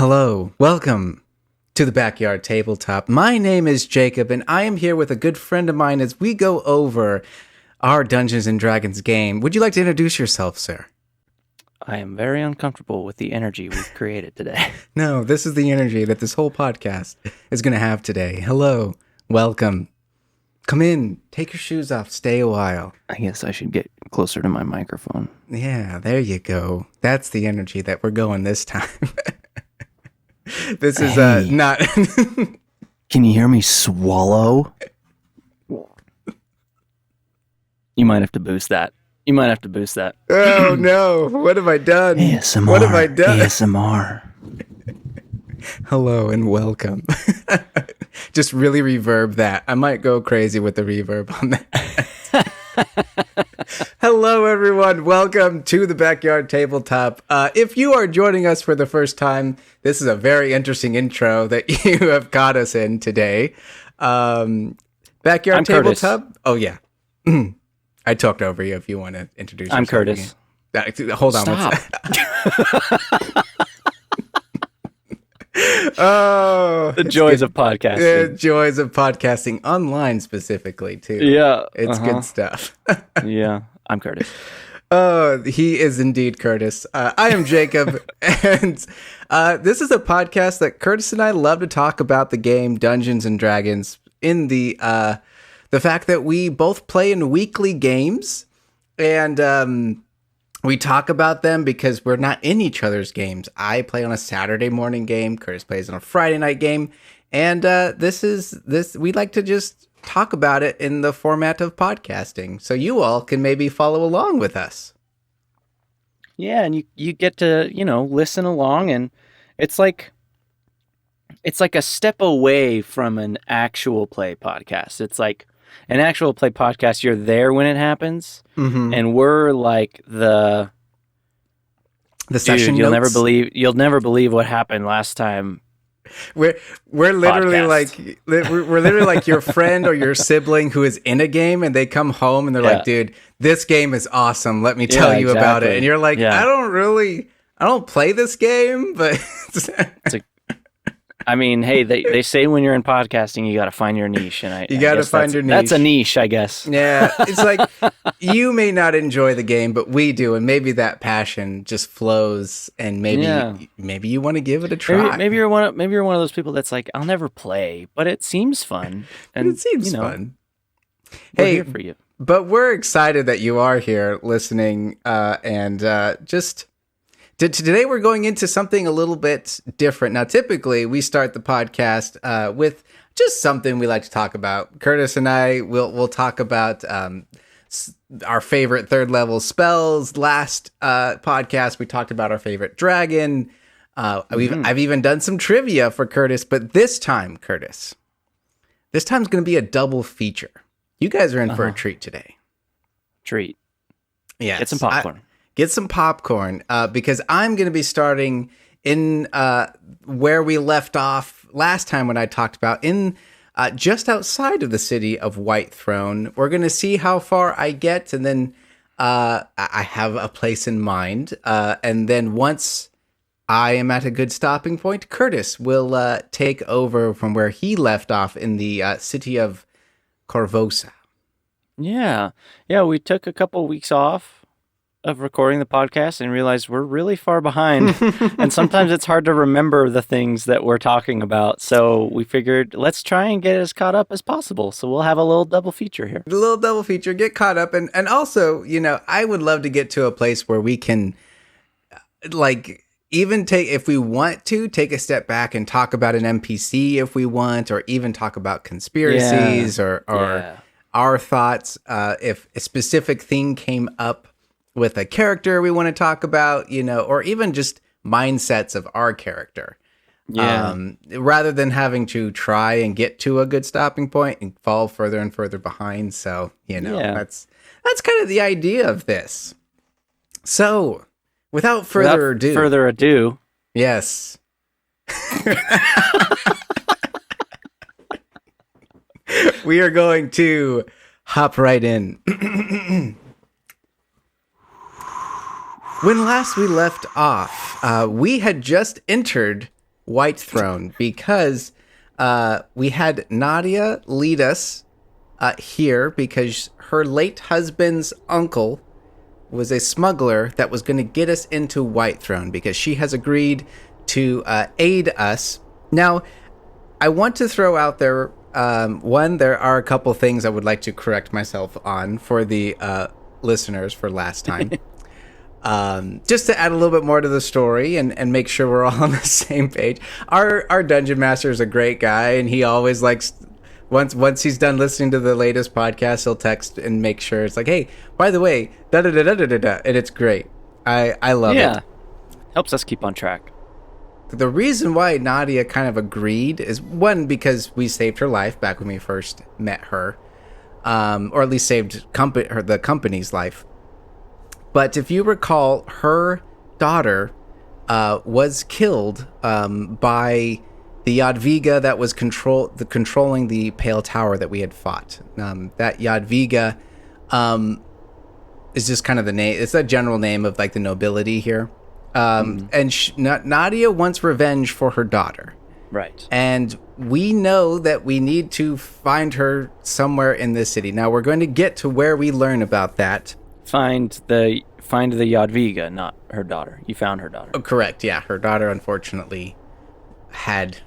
Hello, welcome to the Backyard Tabletop. My name is Jacob, and I am here with a good friend of mine as we go over our Dungeons & Dragons game. Would you like to introduce yourself, sir? I am very uncomfortable with the energy we've created today. No, this is the energy that this whole podcast is going to have today. Hello, welcome. Come in, take your shoes off, stay a while. I guess I should get closer to my microphone. Yeah, there you go. That's the energy that we're going this time. This is not... Can you hear me swallow? You might have to boost that. Oh no, what have I done? ASMR. What have I done? ASMR. Hello and welcome. Just really reverb that. I might go crazy with the reverb on that. Hello everyone, welcome to the Backyard Tabletop. If you are joining us for the first time, this is a very interesting intro that you have got us in today. Backyard I'm Tabletop? Kurtis. Oh yeah. I talked over you if you want to introduce yourself. I'm Kurtis. Hold on. Stop. Oh, The joys of podcasting. the joys of podcasting online specifically too. Yeah. It's good stuff. Yeah. I'm Kurtis. Oh, he is indeed Kurtis. I am Jacob, and this is a podcast that Kurtis and I love to talk about the game Dungeons and Dragons in the fact that we both play in weekly games, and we talk about them because we're not in each other's games. I play on a Saturday morning game. Kurtis plays on a Friday night game. And we like to just talk about it in the format of podcasting. So you all can maybe follow along with us. Yeah, and you get to, listen along, and it's like a step away from an actual play podcast. It's like an actual play podcast, you're there when it happens, and we're like the session you'll notes. You'll never believe what happened last time. We're literally Podcast. we're literally like your friend or your sibling who is in a game and they come home and they're like, dude, this game is awesome. Let me tell you about it. And you're like, I don't play this game, but I mean, hey, they say when you're in podcasting, you got to find your niche, and you got to find your niche. That's a niche, I guess. Yeah, it's like you may not enjoy the game, but we do, and maybe that passion just flows, and maybe you want to give it a try. Maybe you're one of those people that's like, I'll never play, but it seems fun, and it seems fun. We're here for you. But we're excited that you are here listening, Today we're going into something a little bit different. Now, typically we start the podcast with just something we like to talk about. Kurtis and I will talk about our favorite third level spells. Last podcast we talked about our favorite dragon. I've even done some trivia for Kurtis, but this time, Kurtis, this time's going to be a double feature. You guys are in for a treat today. Treat. Yeah. Get some popcorn. Get some popcorn, because I'm going to be starting in where we left off last time when I talked about in just outside of the city of Whitethrone. We're going to see how far I get, and then I have a place in mind. And then once I am at a good stopping point, Kurtis will take over from where he left off in the city of Korvosa. Yeah. We took a couple weeks off of recording the podcast and realized we're really far behind, and sometimes it's hard to remember the things that we're talking about. So we figured let's try and get as caught up as possible. So we'll have a little double feature here. A little double feature, get caught up, and also, I would love to get to a place where we can, even if we want to, take a step back and talk about an NPC if we want, or even talk about conspiracies or our thoughts. If a specific thing came up with a character we want to talk about, or even just mindsets of our character. Rather than having to try and get to a good stopping point and fall further and further behind. So, that's kind of the idea of this. So, without further ado. Yes. We are going to hop right in. When last we left off, we had just entered Whitethrone because we had Nadia lead us here because her late husband's uncle was a smuggler that was going to get us into Whitethrone because she has agreed to aid us. Now, I want to throw out there, one, there are a couple things I would like to correct myself on for the listeners for last time. Just to add a little bit more to the story and make sure we're all on the same page. Our dungeon master is a great guy, and he always likes, once he's done listening to the latest podcast, he'll text and make sure it's like, hey, by the way, da-da-da-da-da-da, and it's great. I love it. Yeah, helps us keep on track. The reason why Nadia kind of agreed is, one, because we saved her life back when we first met her, or at least saved the company's life. But if you recall, her daughter was killed by the Jadviga that was controlling the Pale Tower that we had fought. That Jadviga is just kind of the name. It's a general name of like the nobility here. And Nadia wants revenge for her daughter. Right. And we know that we need to find her somewhere in this city. Now, we're going to get to where we learn about that. Find the Jadviga, not her daughter. You found her daughter. Oh, correct, yeah. Her daughter, unfortunately, had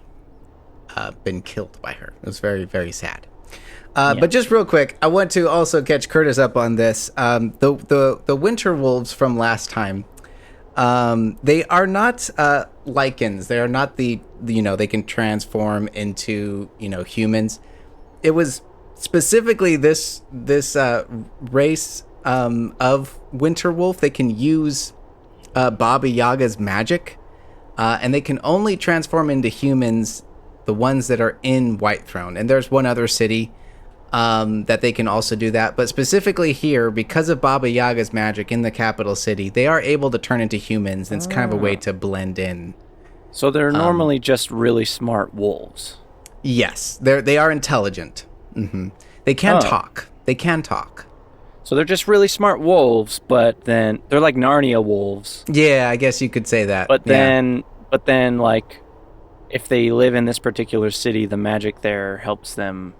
been killed by her. It was very, very sad. But just real quick, I want to also catch Kurtis up on this. The winter wolves from last time, they are not lichens. They are not they can transform into, humans. It was specifically this race of winter wolf. They can use Baba Yaga's magic, and they can only transform into humans, the ones that are in Whitethrone. And there's one other city that they can also do that. But specifically here, because of Baba Yaga's magic in the capital city, they are able to turn into humans. And it's kind of a way to blend in. So they're normally just really smart wolves. Yes, they are intelligent. Mm-hmm. They can talk. They can talk. So they're just really smart wolves, but then they're like Narnia wolves. Yeah, I guess you could say that. But then, like, if they live in this particular city, the magic there helps them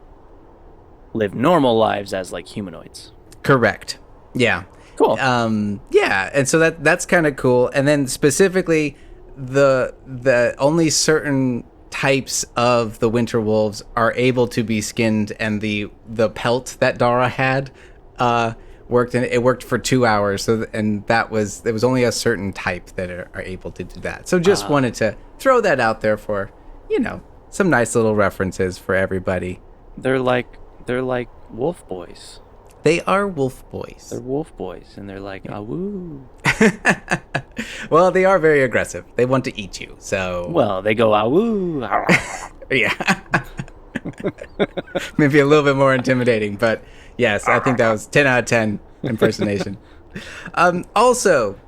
live normal lives as like humanoids. Correct. Yeah. Cool. Yeah, and so that's kind of cool. And then specifically, the only certain types of the winter wolves are able to be skinned, and the pelt that Dara had worked, and it worked for 2 hours. So, and it was only a certain type that are able to do that. So just wanted to throw that out there for, some nice little references for everybody. They're like wolf boys. They are wolf boys. They're wolf boys, and they're like, awoo. Well, they are very aggressive. They want to eat you, so... Well, they go, awoo. Yeah. Maybe a little bit more intimidating, but yes, I think that was 10 out of 10 impersonation. Also,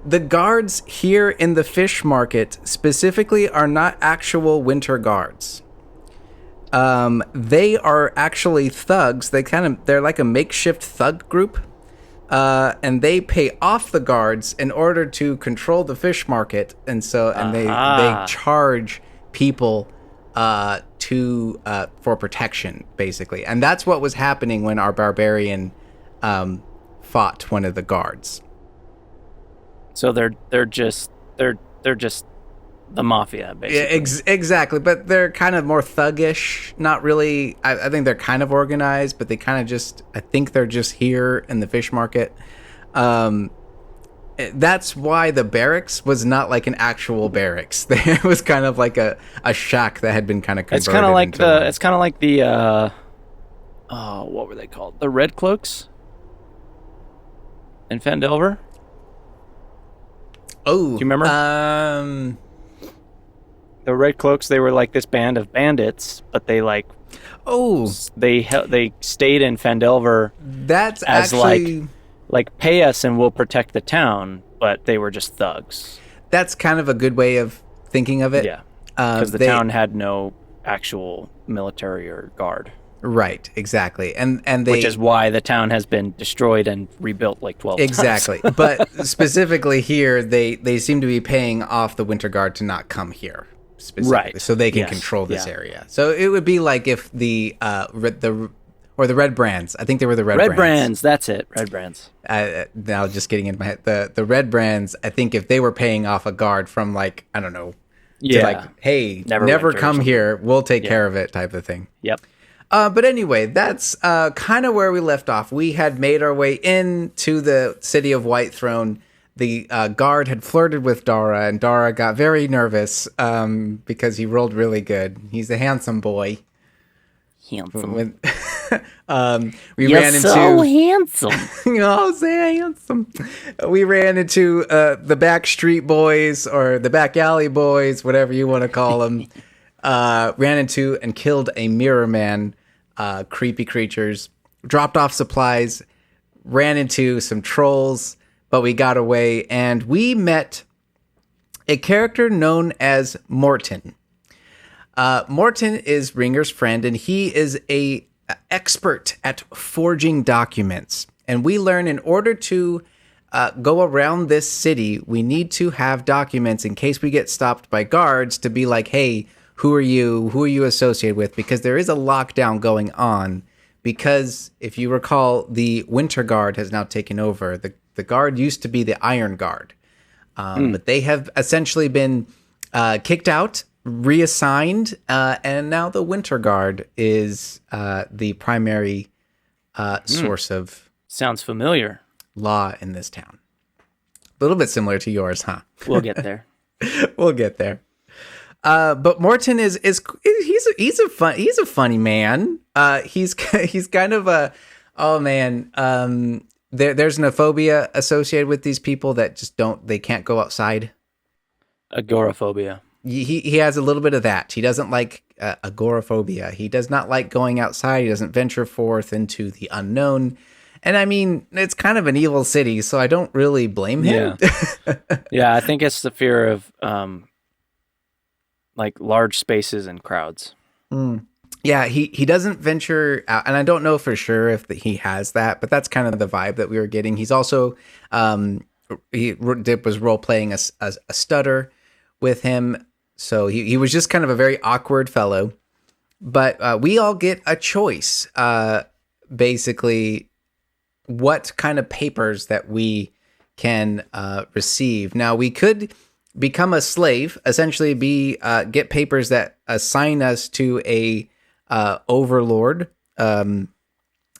the guards here in the fish market specifically are not actual winter guards. They are actually thugs. They're like a makeshift thug group. And they pay off the guards in order to control the fish market. And they charge people, for protection, basically. And that's what was happening when our barbarian, fought one of the guards. So they're just the mafia, basically. Yeah, exactly. But they're kind of more thuggish. Not really. I think they're kind of organized, but they kind of just, I think they're just here in the fish market. That's why the barracks was not like an actual barracks. It was kind of like a shack that had been kind of converted. It's kind of like the what were they called? The Red Cloaks in Phandelver. Oh, do you remember? The Red Cloaks, they were like this band of bandits, but they they stayed in Phandelver. That's as actually like pay us and we'll protect the town, but they were just thugs. That's kind of a good way of thinking of it. Yeah, because the town had no actual military or guard. Right, exactly, and which is why the town has been destroyed and rebuilt like 12 times. Exactly, but specifically here, they seem to be paying off the Winter Guard to not come here. specifically, Right. so they can Yes. control this Yeah. area. So it would be like if the Red Brands. I think they were the Red Red Brands. brands. That's it. Red brands. Now just getting into my head, the Red Brands. I think if they were paying off a guard from like, I don't know, to Yeah. like, hey, never Neverwinter or come something. here, we'll take care of it, type of thing. Yep. But anyway, that's kind of where we left off. We had made our way into the city of Whitethrone. The guard had flirted with Dara, and Dara got very nervous because he rolled really good. He's a handsome boy. Handsome. We You're ran into so handsome. oh, so handsome. We ran into the back street boys or the back alley boys, whatever you want to call them. Ran into and killed a mirror man, creepy creatures. Dropped off supplies. Ran into some trolls, but we got away, and we met a character known as Morton. Morton is Ringer's friend, and he is a expert at forging documents. And we learn in order to go around this city, we need to have documents in case we get stopped by guards to be like, hey, who are you? Who are you associated with? Because there is a lockdown going on. Because if you recall, the Winter Guard has now taken over. The guard used to be the Iron Guard. But they have essentially been kicked out, reassigned, and now the Winter Guard is the primary source of Sounds familiar. law in this town. A little bit similar to yours, huh? We'll get there. We'll get there. But Morton is he's a funny man. He's kind of a there's an phobia associated with these people that just they can't go outside. Agoraphobia. He has a little bit of that. He doesn't like agoraphobia. He does not like going outside. He doesn't venture forth into the unknown. And I mean, it's kind of an evil city, so I don't really blame him. Yeah, I think it's the fear of like large spaces and crowds. Yeah, he doesn't venture out, and I don't know for sure if he has that, but that's kind of the vibe that we were getting. He's also he was role playing a stutter with him, so he was just kind of a very awkward fellow. But we all get a choice, basically, what kind of papers that we can receive. Now we could become a slave, essentially get papers that assign us to a overlord in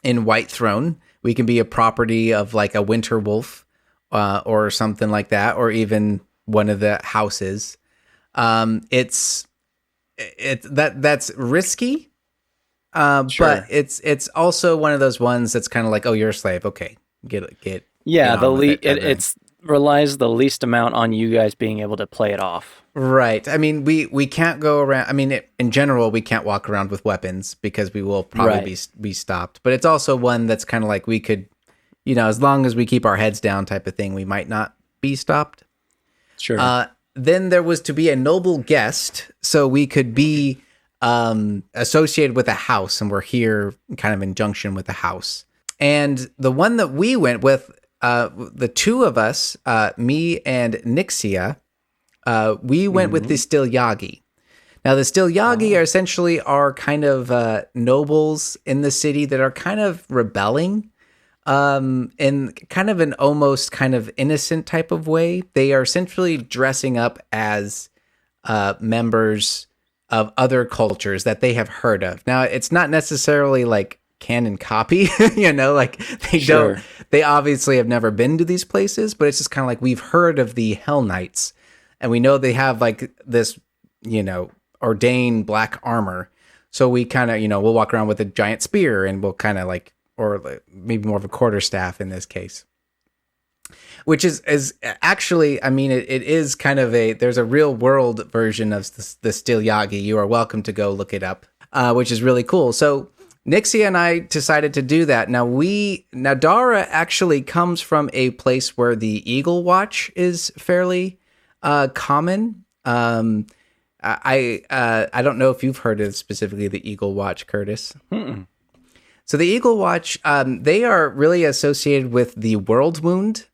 Whitethrone. We can be a property of like a winter wolf or something like that, or even one of the houses. That's risky, Sure. but it's also one of those ones that's kind of like, oh, you're a slave, okay, get Yeah, get on with it, it's relies the least amount on you guys being able to play it off. Right. I mean, we can't go around. I mean, in general, we can't walk around with weapons because we will probably be stopped. But it's also one that's kind of like we could, as long as we keep our heads down type of thing, we might not be stopped. Sure. Then there was to be a noble guest, so we could be associated with a house, and we're here kind of in junction with the house. And the one that we went with, the two of us, me and Nixia, we went with the Stilyagi. Now, the Stilyagi are essentially kind of nobles in the city that are kind of rebelling in kind of an almost kind of innocent type of way. They are essentially dressing up as members of other cultures that they have heard of. Now, it's not necessarily like canon copy, like they obviously have never been to these places, but it's just kind of like we've heard of the Hell Knights, and we know they have like this, ordained black armor. So we kind of, we'll walk around with a giant spear, and we'll kind of like, or maybe more of a quarterstaff in this case, which is actually, I mean, it is kind of there's a real world version of the Stilyagi. You are welcome to go look it up, which is really cool. So Nixie and I decided to do that. Now Dara actually comes from a place where the Eagle Watch is fairly common. I don't know if you've heard of specifically the Eagle Watch, Kurtis. Mm-mm. So the Eagle Watch, they are really associated with the World Wound,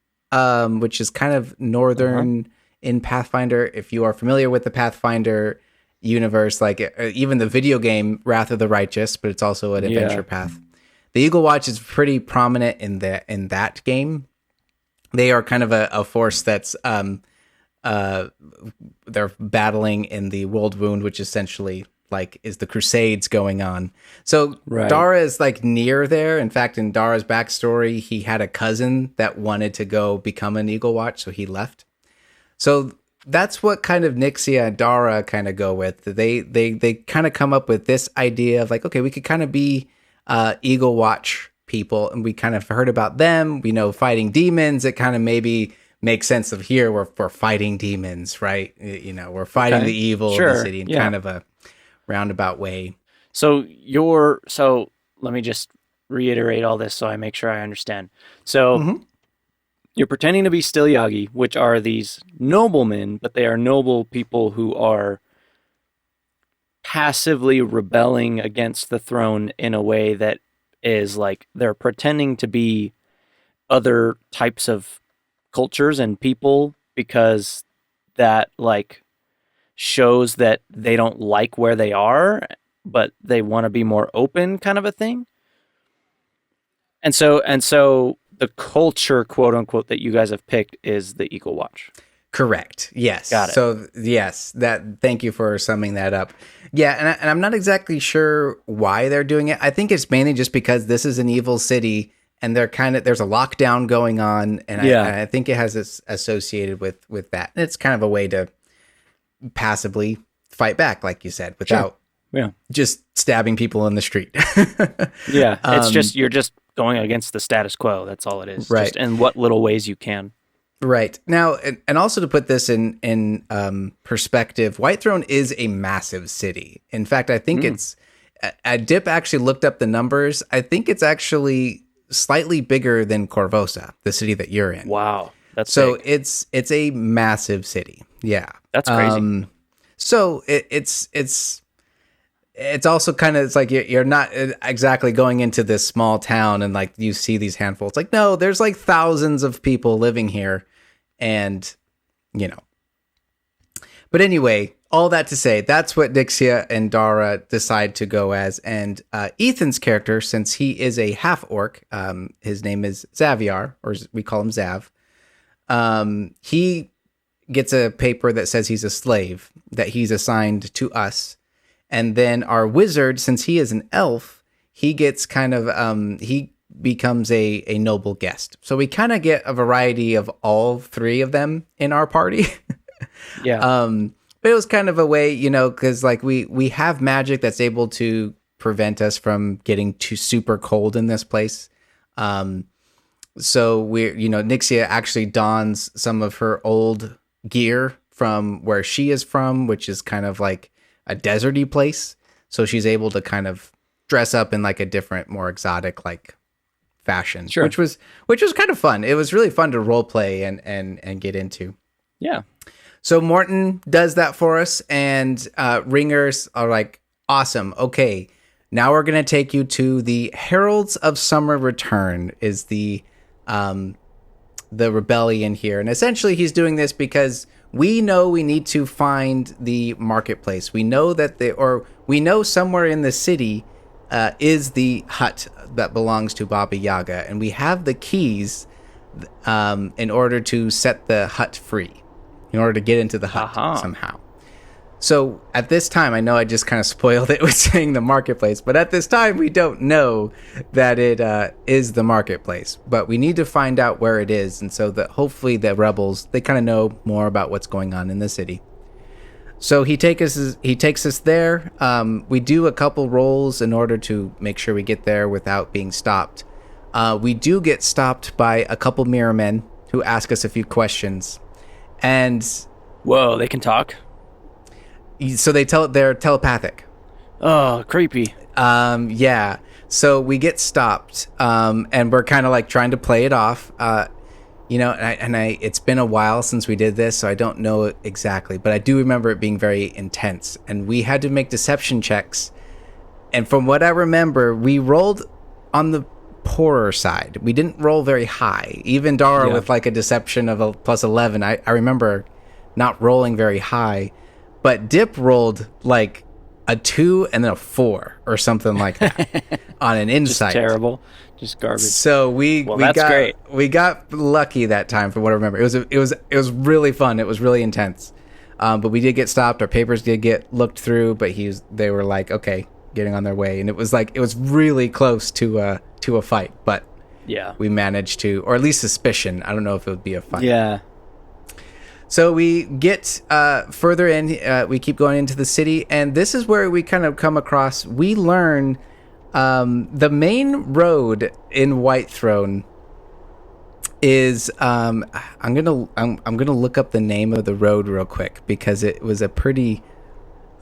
which is kind of northern in Pathfinder. If you are familiar with the Pathfinder universe, like even the video game Wrath of the Righteous, but it's also an adventure path. The Eagle Watch is pretty prominent in that game. They are kind of a force that's they're battling in the World Wound, which essentially like is the Crusades going on. So Dara is like near there. In fact, in Dara's backstory, he had a cousin that wanted to go become an Eagle Watch, so he left. So that's what kind of Nixia and Dara kind of go with. They kind of come up with this idea of like, okay, we could kind of be Eagle Watch people, and we kind of heard about them. We know fighting demons. It kind of maybe makes sense of here we're fighting demons, right? You know, we're fighting the evil of the city in kind of a roundabout way. So let me just reiterate all this so I make sure I understand. So you're pretending to be Stilyagi, which are these noblemen, but they are noble people who are passively rebelling against the throne in a way that is like they're pretending to be other types of cultures and people because that like shows that they don't like where they are, but they want to be more open, kind of a thing. And so the culture, quote unquote, that you guys have picked is the Eagle Watch. Correct. Yes. Got it. So yes, thank you for summing that up. Yeah. And I'm not exactly sure why they're doing it. I think it's mainly just because this is an evil city and there's a lockdown going on. And I think it has this associated with that. And it's kind of a way to passively fight back, like you said, without just stabbing people in the street. It's just, you're just going against the status quo. That's all it is. Right. Just in what little ways you can. Right. Now, and also to put this in perspective, Whitethrone is a massive city. In fact, I think Dip actually looked up the numbers. I think it's actually slightly bigger than Korvosa, the city that you're in. Wow. That's so big. It's a massive city. Yeah. That's crazy. So it's also kind of, it's like you're not exactly going into this small town and like you see these handfuls. It's like, no, there's like thousands of people living here, and you know. But anyway, all that to say, that's what Nixia and Dara decide to go as. And Ethan's character, since he is a half orc, his name is Xavier, or we call him Zav. He gets a paper that says he's a slave, that he's assigned to us. And then our wizard, since he is an elf, he gets kind of, he becomes a noble guest. So we kind of get a variety of all three of them in our party. But it was kind of a way, you know, because like we have magic that's able to prevent us from getting too super cold in this place. So we're, you know, Nixia actually dons some of her old gear from where she is from, which is kind of like a deserty place, so she's able to kind of dress up in like a different, more exotic like fashion, which was kind of fun. It was really fun to role play and get into. Yeah. So Morton does that for us, and ringers are like, awesome. Okay, now we're gonna take you to the Heralds of Summer Return. Is the rebellion here, and essentially he's doing this because we know we need to find the marketplace. We know that we know somewhere in the city is the hut that belongs to Baba Yaga, and we have the keys in order to set the hut free, in order to get into the hut somehow. So at this time, I know I just kind of spoiled it with saying the marketplace, but at this time, we don't know that it is the marketplace. But we need to find out where it is, and so that hopefully the rebels, they kind of know more about what's going on in the city. So he takes us there. We do a couple rolls in order to make sure we get there without being stopped. We do get stopped by a couple mirror men who ask us a few questions, and whoa, they can talk. So they're telepathic. Oh, creepy. Yeah. So we get stopped, and we're kind of like trying to play it off. You know, it's been a while since we did this, so I don't know exactly, but I do remember it being very intense, and we had to make deception checks. And from what I remember, we rolled on the poorer side. We didn't roll very high. Even Dara with like a deception of a plus 11, I remember not rolling very high. but Dip rolled like a 2 and then a 4 or something like that on an insight. Just terrible, just garbage. So great. We got lucky that time, from what I remember. It was really fun. It was really intense. But we did get stopped. Our papers did get looked through, but they were like, okay, getting on their way, and it was really close to a fight, but yeah, we managed to, or at least suspicion. I don't know if it would be a fight. Yeah. So we get further in. We keep going into the city, and this is where we kind of come across. We learn the main road in Whitethrone is I'm gonna look up the name of the road real quick, because it was a pretty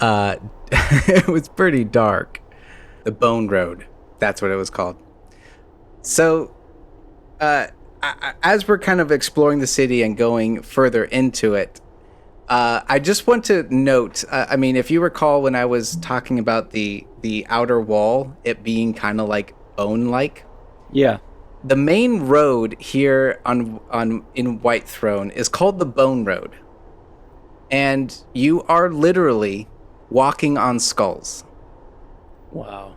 it was pretty dark. The Bone Road, that's what it was called. So as we're kind of exploring the city and going further into it, I just want to note, I mean, if you recall when I was talking about the outer wall, it being kind of like bone-like. Yeah. The main road here in Whitethrone is called the Bone Road. And you are literally walking on skulls. Wow.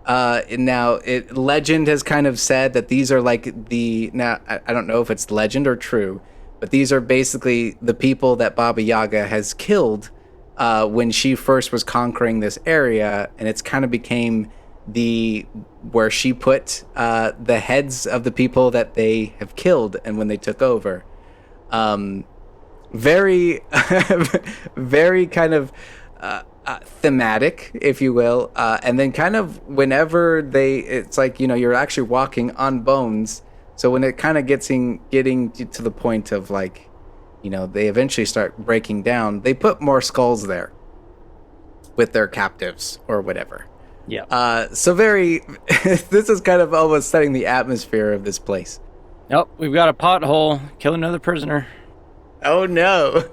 Now, legend has kind of said that these are like now, I don't know if it's legend or true, but these are basically the people that Baba Yaga has killed when she first was conquering this area, and it's kind of became where she put the heads of the people that they have killed, and when they took over. Very, very kind of thematic, if you will, and then kind of whenever it's like, you're actually walking on bones. So when it kind of getting to the point of like, they eventually start breaking down, they put more skulls there with their captives or whatever. Yeah. So this is kind of almost setting the atmosphere of this place. Oh, we've got a pothole. Kill another prisoner. Oh no.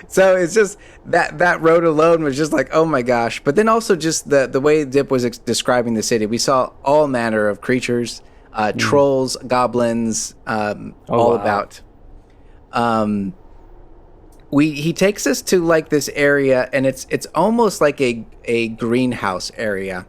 So it's just that road alone was just like, oh my gosh. But then also just the way Dip was describing the city, we saw all manner of creatures, trolls, goblins, all about. He takes us to like this area, and it's almost like a greenhouse area,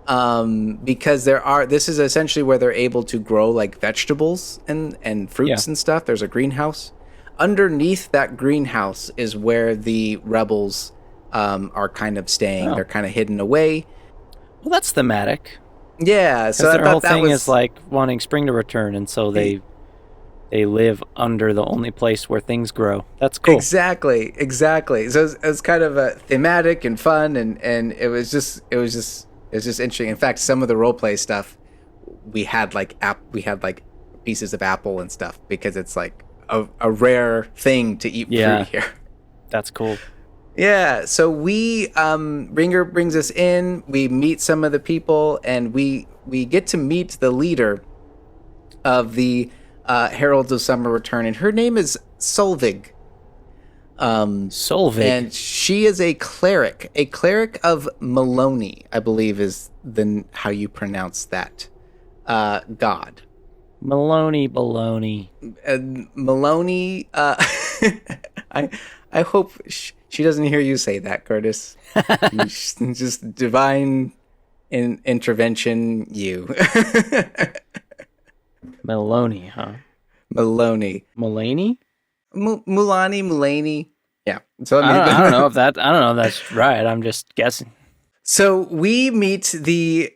because this is essentially where they're able to grow like vegetables and fruits and stuff. There's a greenhouse. Underneath that greenhouse is where the rebels are kind of staying. They're kind of hidden away. Well, that's thematic. Yeah, so their whole thing is like wanting spring to return, and so they live under the only place where things grow. That's cool. Exactly. So it's kind of thematic and fun, and it was just interesting. In fact, some of the roleplay stuff, we had like pieces of apple and stuff, because it's like a rare thing to eat fruit here. That's cool. Yeah, so Ringer brings us in, we meet some of the people, and we get to meet the leader of the Heralds of Summer Return, and her name is Solvig. Solvig. And she is a cleric of Maloney, I believe is how you pronounce that god. Maloney baloney. Maloney, I hope she doesn't hear you say that, Kurtis. Just divine intervention, you. Maloney, huh? Maloney. Mulaney? Mulaney. Yeah. So I don't know if that's right. I'm just guessing. So we meet the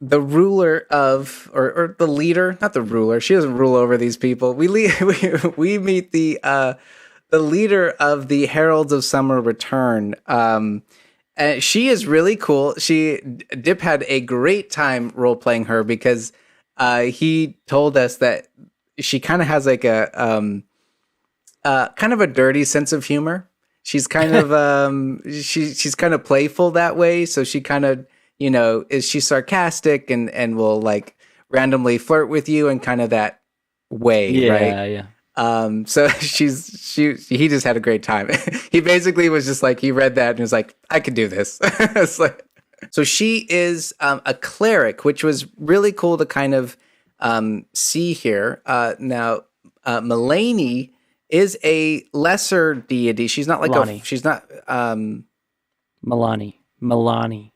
ruler of, or the leader, not the ruler. She doesn't rule over these people. We meet the leader of the Heralds of Summer Return. And she is really cool. Dip had a great time role playing her, because he told us that she kind of has like a kind of a dirty sense of humor. She's kind of she's kind of playful that way. So she kind of, she's sarcastic and will like randomly flirt with you in kind of that way, right? Yeah. So he just had a great time. He basically was just like, he read that and was like, I could do this. It's like, so she is a cleric, which was really cool to kind of see here. Now, Mulaney is a lesser deity. She's not like Milani. she's not Milani. Milani.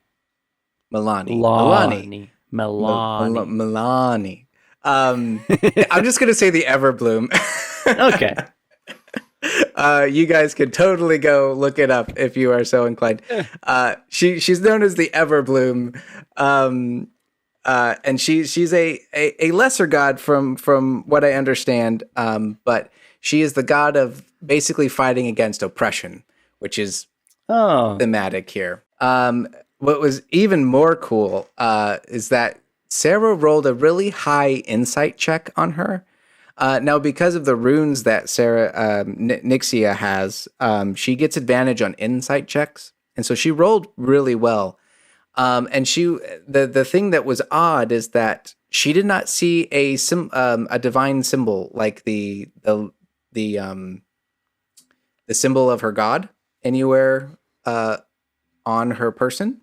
I'm just gonna say the Everbloom. Okay. You guys could totally go look it up if you are so inclined. She's known as the Everbloom, and she's a lesser god from what I understand. But she is the god of basically fighting against oppression, which is thematic here. What was even more cool is that Sarah rolled a really high insight check on her. Now, because of the runes that Sarah Nixia has, she gets advantage on insight checks, and so she rolled really well. And the thing that was odd is that she did not see a divine symbol like the symbol of her god anywhere on her person.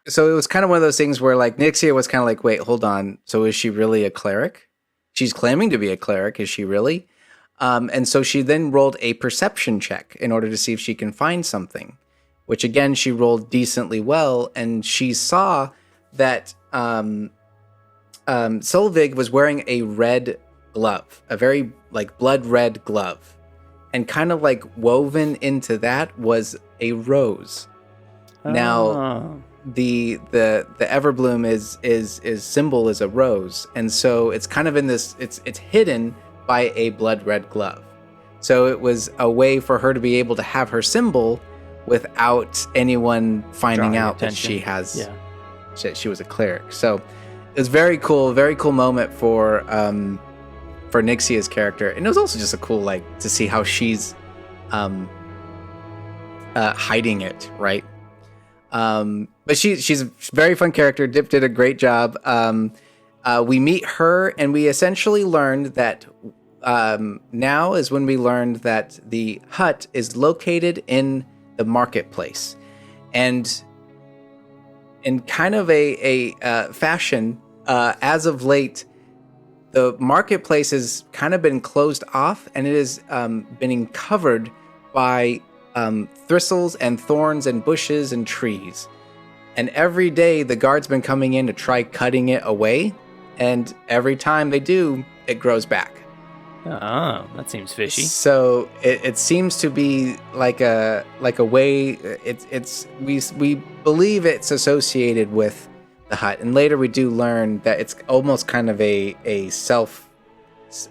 So it was kind of one of those things where like Nixia was kind of like, wait, hold on. So is she really a cleric? She's claiming to be a cleric. Is she really? And so she then rolled a perception check in order to see if she can find something, which again, she rolled decently well. And she saw that Solvig was wearing a red glove, a very like blood red glove. And kind of like woven into that was a rose. Now, the Everbloom is symbol is a rose, and so it's kind of in this. It's hidden by a blood red glove. So it was a way for her to be able to have her symbol without anyone finding out that she has. Yeah. She was a cleric. So it was very cool moment for Nixia's character, and it was also just a cool like to see how she's hiding it, right? But she's a very fun character. Dip did a great job. We meet her, and we essentially learned that now is when we learned that the hut is located in the marketplace, and in kind of a fashion, as of late, the marketplace has kind of been closed off, and it has been covered by thistles and thorns and bushes and trees. And every day the guard's been coming in to try cutting it away, and every time they do, it grows back. Oh, that seems fishy. So it seems to be like a way. We believe it's associated with the hut, and later we do learn that it's almost kind of a self,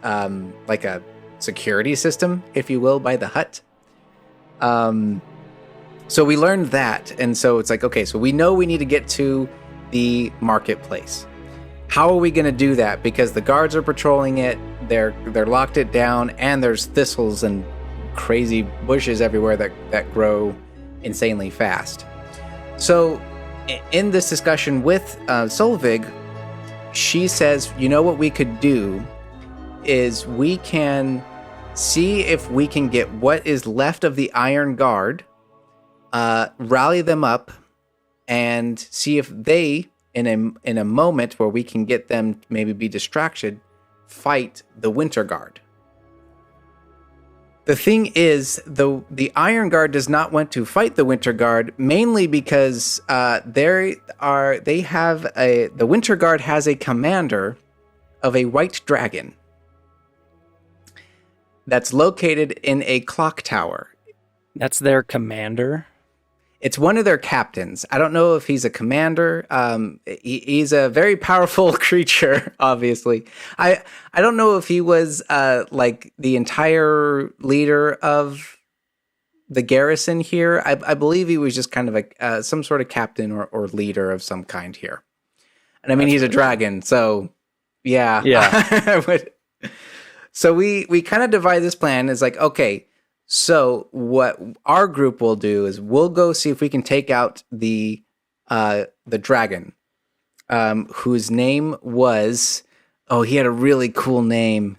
like a security system, if you will, by the hut. So we learned that, and so it's like, okay, so we know we need to get to the marketplace. How are we going to do that? Because the guards are patrolling it, they're locked it down, and there's thistles and crazy bushes everywhere that grow insanely fast. So in this discussion with Solvig, she says, you know what we could do is we can see if we can get what is left of the Iron Guard, rally them up, and see if they, in a moment where we can get them maybe be distracted, fight the Winter Guard. The thing is, the Iron Guard does not want to fight the Winter Guard, mainly because the Winter Guard has a commander of a white dragon that's located in a clock tower. That's their commander? It's one of their captains. I don't know if he's a commander. He's a very powerful creature, obviously. I don't know if he was like the entire leader of the garrison here. I believe he was just kind of some sort of captain or leader of some kind here. And I mean, he's a dragon, so yeah. Yeah. So we kind of divide this plan as like, okay, so what our group will do is we'll go see if we can take out the dragon, whose name was, he had a really cool name.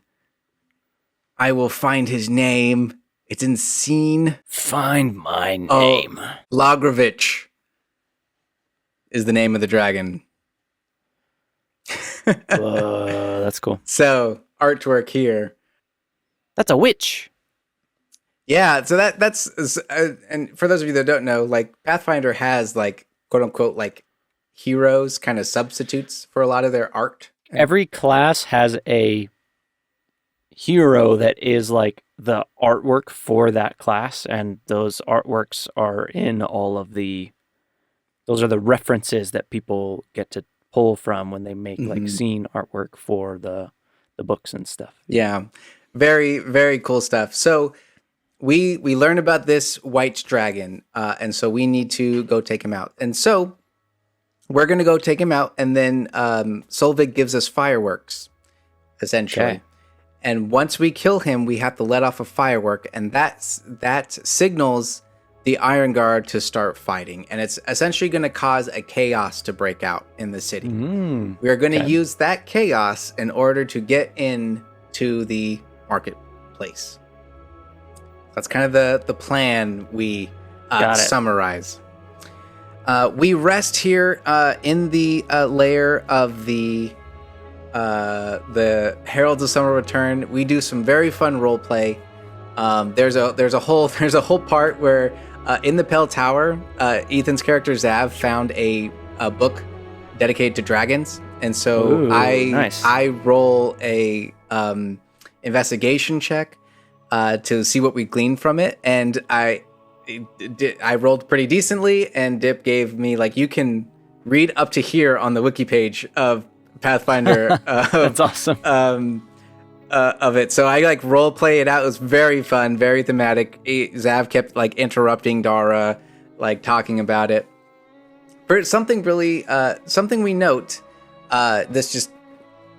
I will find his name. It's in scene. Find my name. Lagrovich is the name of the dragon. That's cool. So artwork here. That's a witch. Yeah, so that's and for those of you that don't know, like Pathfinder has like quote unquote like heroes, kind of substitutes for a lot of their art. Every class has a hero that is like the artwork for that class, and those artworks are in all of those are the references that people get to pull from when they make like scene artwork for the books and stuff. Yeah, very, very cool stuff. So we learn about this white dragon, and so we need to go take him out. And so we're going to go take him out, and then Solvig gives us fireworks, essentially. Okay. And once we kill him, we have to let off a firework, and that signals the Iron Guard to start fighting. And it's essentially going to cause a chaos to break out in the city. We are going to use that chaos in order to get in to the marketplace. That's kind of the plan we summarize. We rest here in the lair of the Heralds of Summer Return. We do some very fun role play. There's a whole part where in the Pale Tower, Ethan's character Zav found a book dedicated to dragons, and so I roll a investigation check to see what we gleaned from it, and I rolled pretty decently, and Dip gave me like, you can read up to here on the wiki page of Pathfinder. That's awesome. Of it, so I like role play it out. It was very fun, very thematic. Zav kept like interrupting Dara, like talking about it. For something really, something we note, this just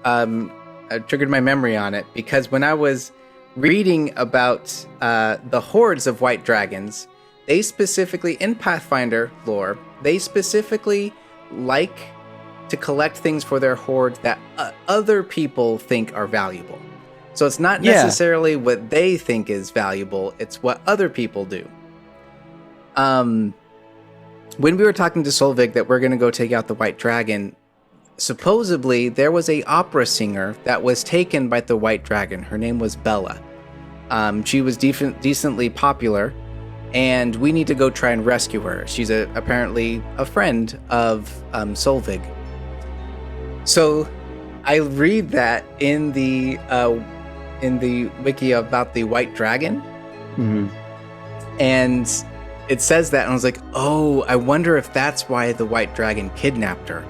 triggered my memory on it, because when I was reading about the hordes of white dragons, they specifically, in Pathfinder lore, they specifically like to collect things for their horde that other people think are valuable. So it's not necessarily what they think is valuable, it's what other people do. When we were talking to Solvig that we're going to go take out the white dragon, supposedly there was a opera singer that was taken by the white dragon. Her name was Bella. She was decently popular, and we need to go try and rescue her. She's apparently a friend of Solvig. So I read that in the wiki about the white dragon, and it says that, and I was like, oh, I wonder if that's why the white dragon kidnapped her,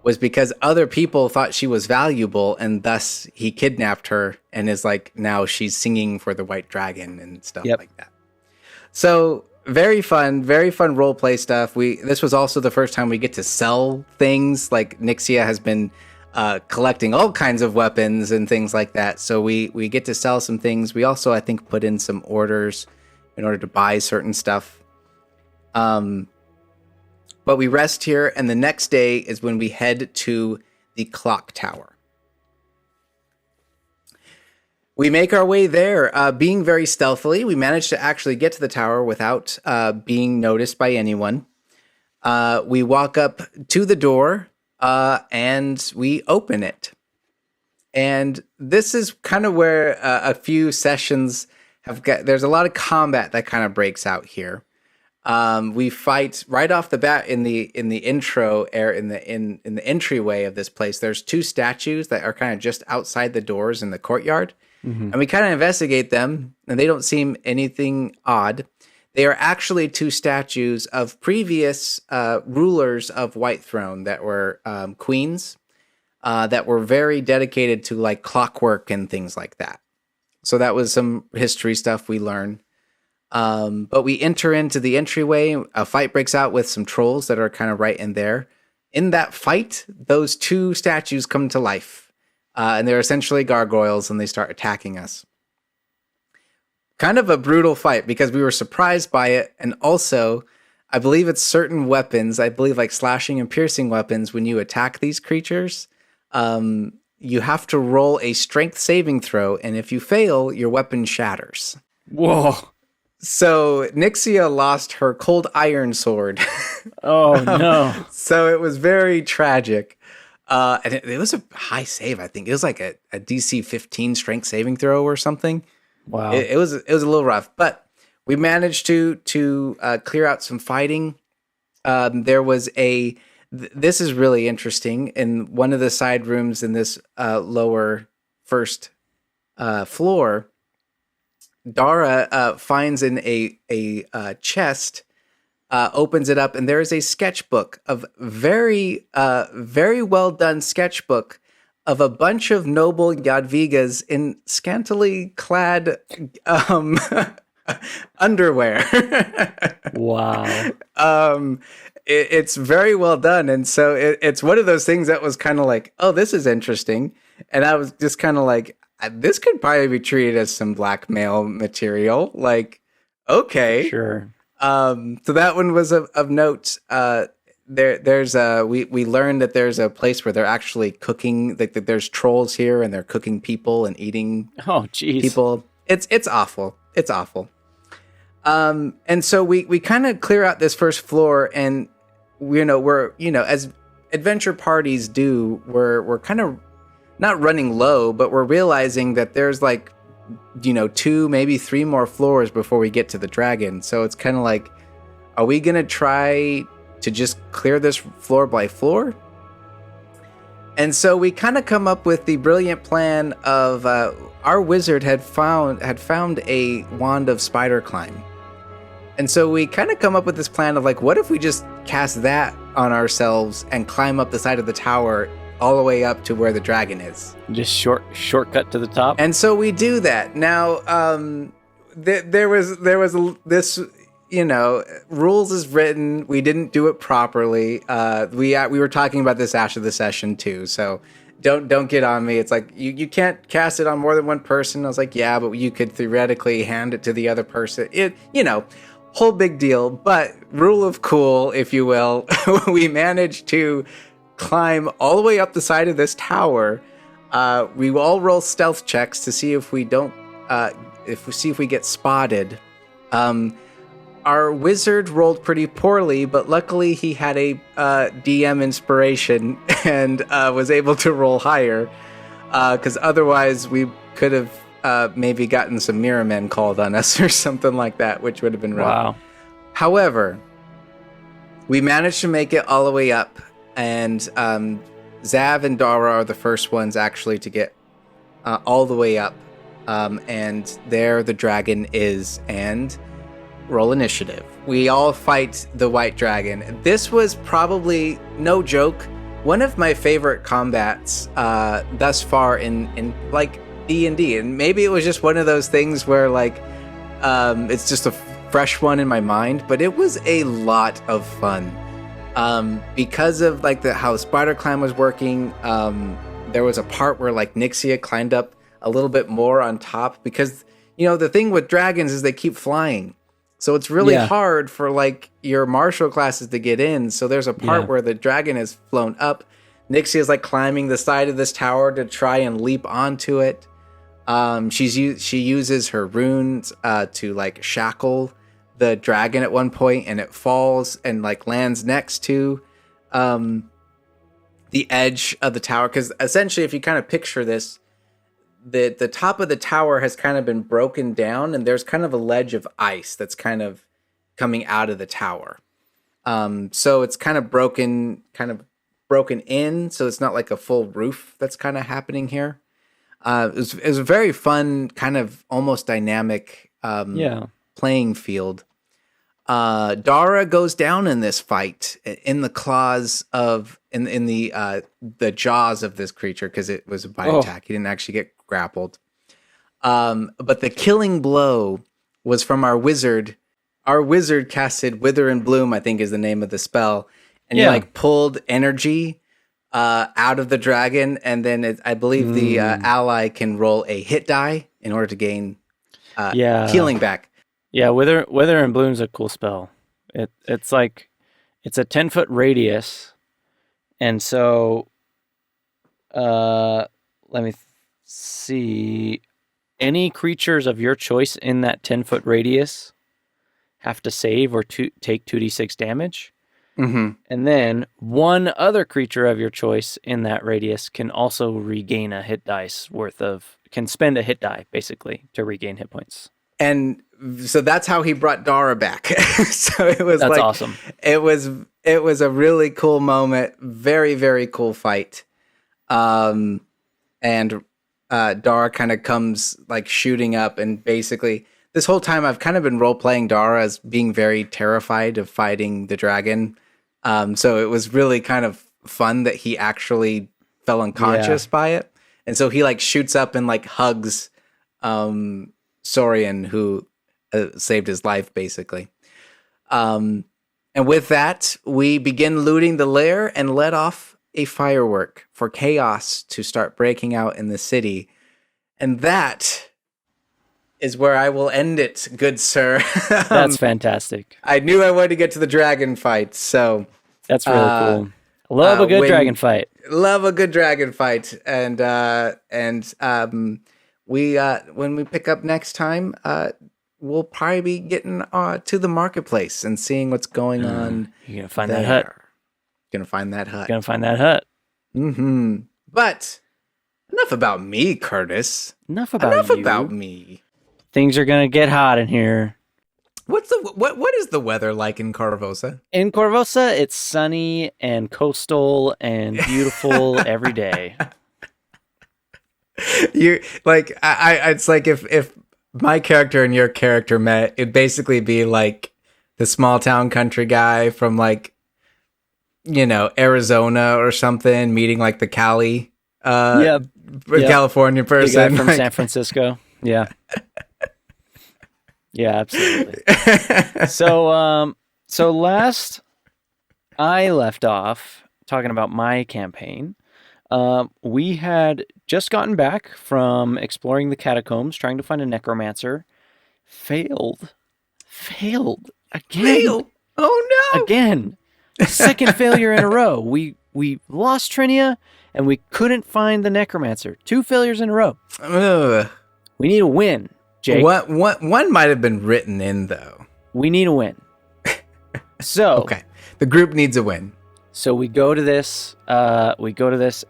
was because other people thought she was valuable, and thus he kidnapped her, and is like, now she's singing for the white dragon and stuff like that. So very fun role play stuff. This was also the first time we get to sell things. Like Nixia has been collecting all kinds of weapons and things like that, so we get to sell some things. We also, I think, put in some orders in order to buy certain stuff. But we rest here, and the next day is when we head to the clock tower. We make our way there, being very stealthily. We manage to actually get to the tower without being noticed by anyone. We walk up to the door, and we open it. And this is kind of where a few sessions there's a lot of combat that kind of breaks out here. We fight right off the bat in the intro in the entryway of this place. There's two statues that are kind of just outside the doors in the courtyard, and we kind of investigate them, and they don't seem anything odd. They are actually two statues of previous rulers of Whitethrone that were queens that were very dedicated to like clockwork and things like that. So that was some history stuff we learned. But we enter into the entryway. A fight breaks out with some trolls that are kind of right in there. In that fight, those two statues come to life. And they're essentially gargoyles, and they start attacking us. Kind of a brutal fight because we were surprised by it. And also, I believe it's certain weapons, I believe like slashing and piercing weapons, when you attack these creatures, you have to roll a strength saving throw. And if you fail, your weapon shatters. Whoa. So Nixia lost her cold iron sword. Oh, no. So it was very tragic. And it was a high save, I think. It was like a DC 15 strength saving throw or something. Wow. It was a little rough, but we managed to clear out some fighting. There was this is really interesting. In one of the side rooms in this lower first floor, Dara finds in a chest, opens it up, and there is a sketchbook of very well done sketchbook of a bunch of noble Yadvigas in scantily clad underwear. Wow. It's very well done, and so it's one of those things that was kind of like, oh, this is interesting, and I was just kind of like, this could probably be treated as some blackmail material. Like, okay, Sure. so that one was of note. There's we learned that there's a place where they're actually cooking. Like there's trolls here, and they're cooking people and eating Oh, geez. people. It's awful. It's awful. And so we kind of clear out this first floor, and we're as adventure parties do, we're kind of not running low, but we're realizing that there's like 2, maybe 3 more floors before we get to the dragon. So it's kind of like, are we gonna try to just clear this floor by floor? And so we kind of come up with the brilliant plan of our wizard had found a wand of spider climb. And so we kind of come up with this plan of like, what if we just cast that on ourselves and climb up the side of the tower all the way up to where the dragon is? Just shortcut to the top. And so we do that. Now, there was this, rules is written. We didn't do it properly. We were talking about this after the session too. So don't get on me. It's like you can't cast it on more than one person. I was like, yeah, but you could theoretically hand it to the other person. Whole big deal. But rule of cool, if you will, we managed to climb all the way up the side of this tower. We all roll stealth checks to see if we don't, if we get spotted. Our wizard rolled pretty poorly, but luckily he had a DM inspiration and was able to roll higher. Because otherwise we could have maybe gotten some mirror men called on us or something like that, which would have been rough. Wow. However, we managed to make it all the way up, and Zav and Dara are the first ones actually to get all the way up. And there the dragon is, and roll initiative. We all fight the white dragon. This was probably, no joke, one of my favorite combats thus far in like D&D. And maybe it was just one of those things where like it's just a fresh one in my mind, but it was a lot of fun. Because of like how spider climb was working, there was a part where like Nixia climbed up a little bit more on top, because the thing with dragons is they keep flying, so it's really hard for like your martial classes to get in. So there's a part where the dragon has flown up. Nixia is like climbing the side of this tower to try and leap onto it. She uses her runes to like shackle the dragon at one point, and it falls and like lands next to the edge of the tower. Because essentially, if you kind of picture this, the top of the tower has kind of been broken down, and there's kind of a ledge of ice that's kind of coming out of the tower. So it's kind of broken in, so it's not like a full roof that's kind of happening here. It was a very fun, kind of almost dynamic playing field. Dara goes down in this fight in the claws of in the jaws of this creature, because it was a bite attack. He didn't actually get grappled. But the killing blow was from our wizard. Our wizard casted Wither and Bloom, I think is the name of the spell, and he like pulled energy out of the dragon, and then I believe the ally can roll a hit die in order to gain healing back. Yeah, Wither and Bloom's a cool spell. It's like, it's a 10-foot radius, and so let me see. Any creatures of your choice in that 10-foot radius have to save or take 2d6 damage. Mm-hmm. And then one other creature of your choice in that radius can also regain a hit dice worth of can spend a hit die basically to regain hit points. And so that's how he brought Dara back. So that's awesome. It was a really cool moment. Very, very cool fight. And Dara kind of comes like shooting up, and basically this whole time I've kind of been role playing Dara as being very terrified of fighting the dragon. So it was really kind of fun that he actually fell unconscious by it. And so he like shoots up and like hugs Saurian, who saved his life, basically. And with that, we begin looting the lair and let off a firework for chaos to start breaking out in the city. And that is where I will end it, good sir. That's fantastic. I knew I wanted to get to the dragon fight, so... That's really cool. Love a good dragon fight. Love a good dragon fight. And we when we pick up next time, we'll probably be getting to the marketplace and seeing what's going on. You're gonna find that hut. Gonna find that hut. Mm-hmm. But enough about me, Kurtis. Enough about me. Things are gonna get hot in here. What is the weather like in Korvosa? In Korvosa, it's sunny and coastal and beautiful every day. You like it's like if my character and your character met, it'd basically be like the small town country guy from like, you know, Arizona or something meeting like the California person, the guy from San Francisco. Yeah. Yeah, absolutely. So last I left off talking about my campaign. We had just gotten back from exploring the catacombs, trying to find a necromancer. Failed again. Oh no! Again, second failure in a row. We lost Trinia, and we couldn't find the necromancer. 2 failures in a row. Ugh. We need a win, Jake. One might have been written in though. We need a win. So okay, the group needs a win. So we go to this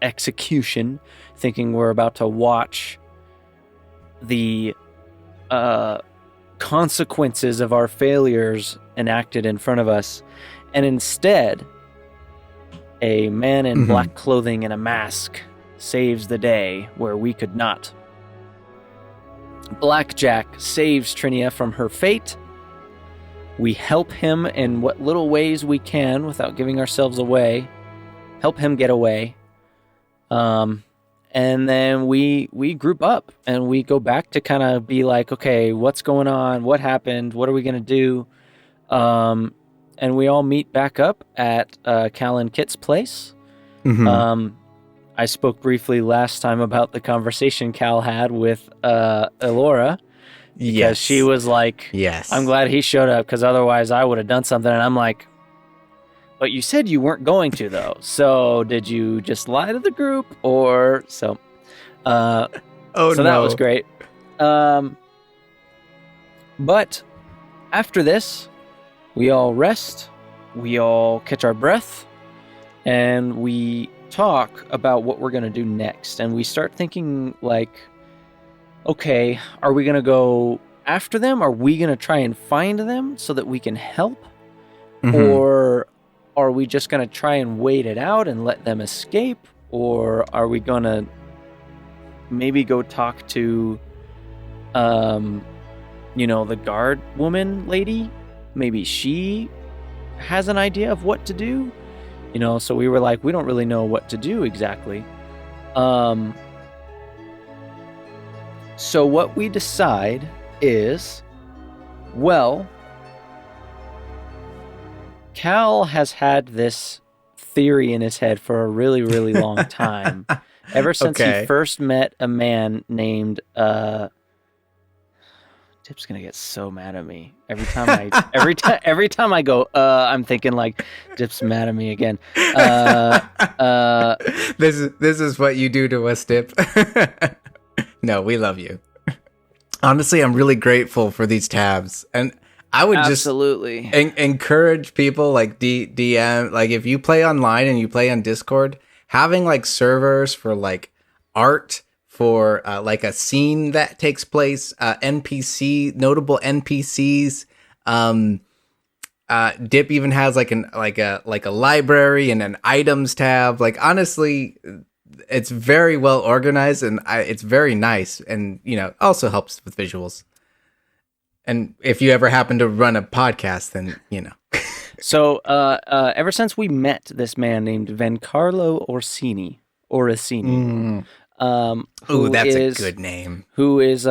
execution, thinking we're about to watch the consequences of our failures enacted in front of us, and instead, a man in black clothing and a mask saves the day where we could not. Blackjack saves Trinia from her fate. We help him in what little ways we can without giving ourselves away. Help him get away. And then we group up and we go back to kind of be like, okay, what's going on? What happened? What are we going to do? And we all meet back up at Cal and Kit's place. I spoke briefly last time about the conversation Cal had with Elora. Because she was like, yes, I'm glad he showed up because otherwise I would have done something. And I'm like, but you said you weren't going to, though. So did you just lie to the group or so? So that was great. But after this, we all rest, we all catch our breath, and we talk about what we're going to do next. And we start thinking like, okay, are we going to go after them? Are we going to try and find them so that we can help? Or are we just going to try and wait it out and let them escape? Or are we going to maybe go talk to, the guard woman lady? Maybe she has an idea of what to do? So we were like, we don't really know what to do exactly. So what we decide is, well, Cal has had this theory in his head for a really, really long time. Ever since he first met a man named Tip's gonna get so mad at me every time I go. I'm thinking like, Dip's mad at me again. This is what you do to us, Dip. No, we love you. Honestly, I'm really grateful for these tabs, and I would absolutely just encourage people like DM, like if you play online and you play on Discord, having like servers for like art, for like a scene that takes place, notable NPCs. Dip even has like a library and an items tab. Like honestly, it's very well organized and it's very nice, and also helps with visuals. And if you ever happen to run a podcast, then So, ever since we met this man named Vencarlo Orsini, that's a good name. Who is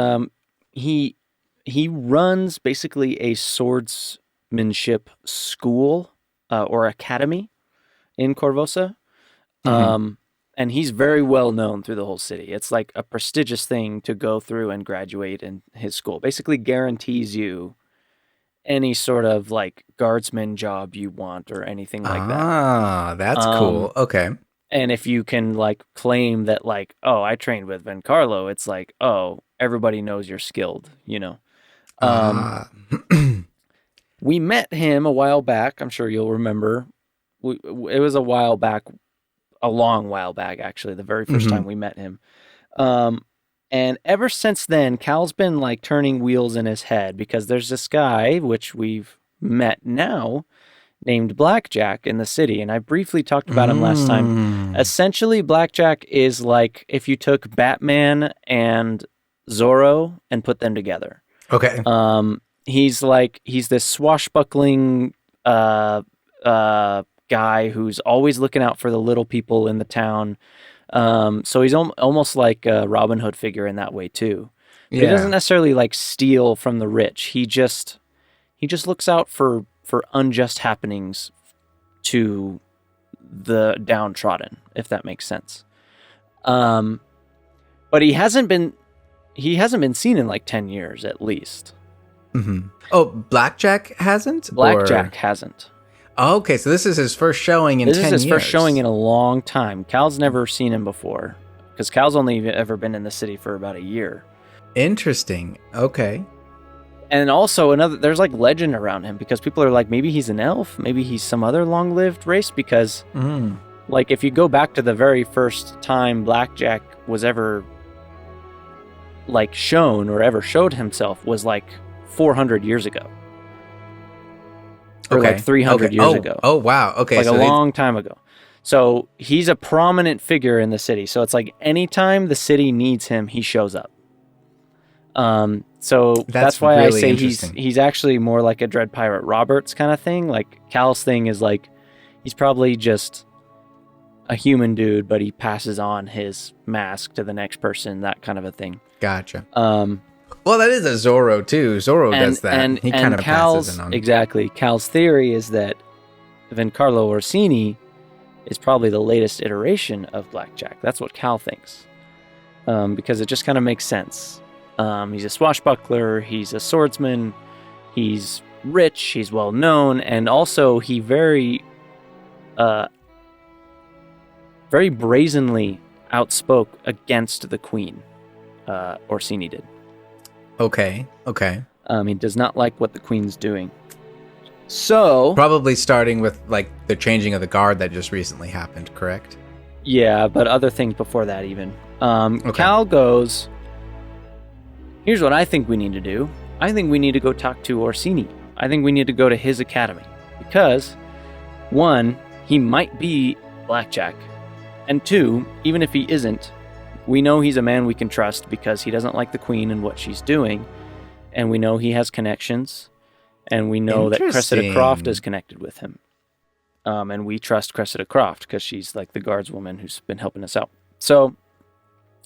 he runs basically a swordsmanship school or academy in Korvosa. And he's very well known through the whole city. It's like a prestigious thing to go through and graduate in his school. Basically guarantees you any sort of like guardsman job you want or anything like that. Ah, that's cool. Okay. And if you can like claim that like, oh, I trained with Vencarlo, it's like, oh, everybody knows you're skilled, We met him a while back. I'm sure you'll remember. It was a while back, a long while back, actually, the very first time we met him. And ever since then, Cal's been like turning wheels in his head because there's this guy, which we've met now, named Blackjack in the city. And I briefly talked about him last time. Essentially, Blackjack is like if you took Batman and Zorro and put them together. Okay. He's this swashbuckling guy who's always looking out for the little people in the town. So he's almost like a Robin Hood figure in that way too. But he doesn't necessarily like steal from the rich. He just looks out for unjust happenings to the downtrodden, if that makes sense. But he hasn't been seen in like 10 years at least. Oh, Blackjack hasn't? Blackjack hasn't. Oh, okay, so this is his first showing in 10 years. This is his first showing in a long time. Cal's never seen him before, because Cal's only ever been in the city for about a year. Interesting. Okay. And also there's like legend around him, because people are like, maybe he's an elf, maybe he's some other long-lived race, because like if you go back to the very first time Blackjack was ever like shown or ever showed himself was like 400 years ago. Or like 300 years ago. Oh, wow. Okay. Like a long time ago. So he's a prominent figure in the city. So it's like anytime the city needs him, he shows up. So that's why really I say he's actually more like a Dread Pirate Roberts kind of thing. Like Cal's thing is like, he's probably just a human dude, but he passes on his mask to the next person, that kind of a thing. Gotcha. Well, that is a Zorro too. Zorro does that. He kind of passes it on. Exactly. Cal's theory is that Vencarlo Orsini is probably the latest iteration of Blackjack. That's what Cal thinks. Because it just kind of makes sense. He's a swashbuckler. He's a swordsman. He's rich. He's well known. And also he very brazenly outspoke against the queen. Orsini did. Okay. He does not like what the queen's doing. So probably starting with like the changing of the guard that just recently happened, correct? Yeah, but other things before that even. Cal goes, here's what I think we need to do. I think we need to go talk to Orsini. I think we need to go to his academy. Because, one, he might be Blackjack. And two, even if he isn't, we know he's a man we can trust because he doesn't like the queen and what she's doing. And we know he has connections. And we know that Cressida Croft is connected with him. And we trust Cressida Croft because she's like the guardswoman who's been helping us out. So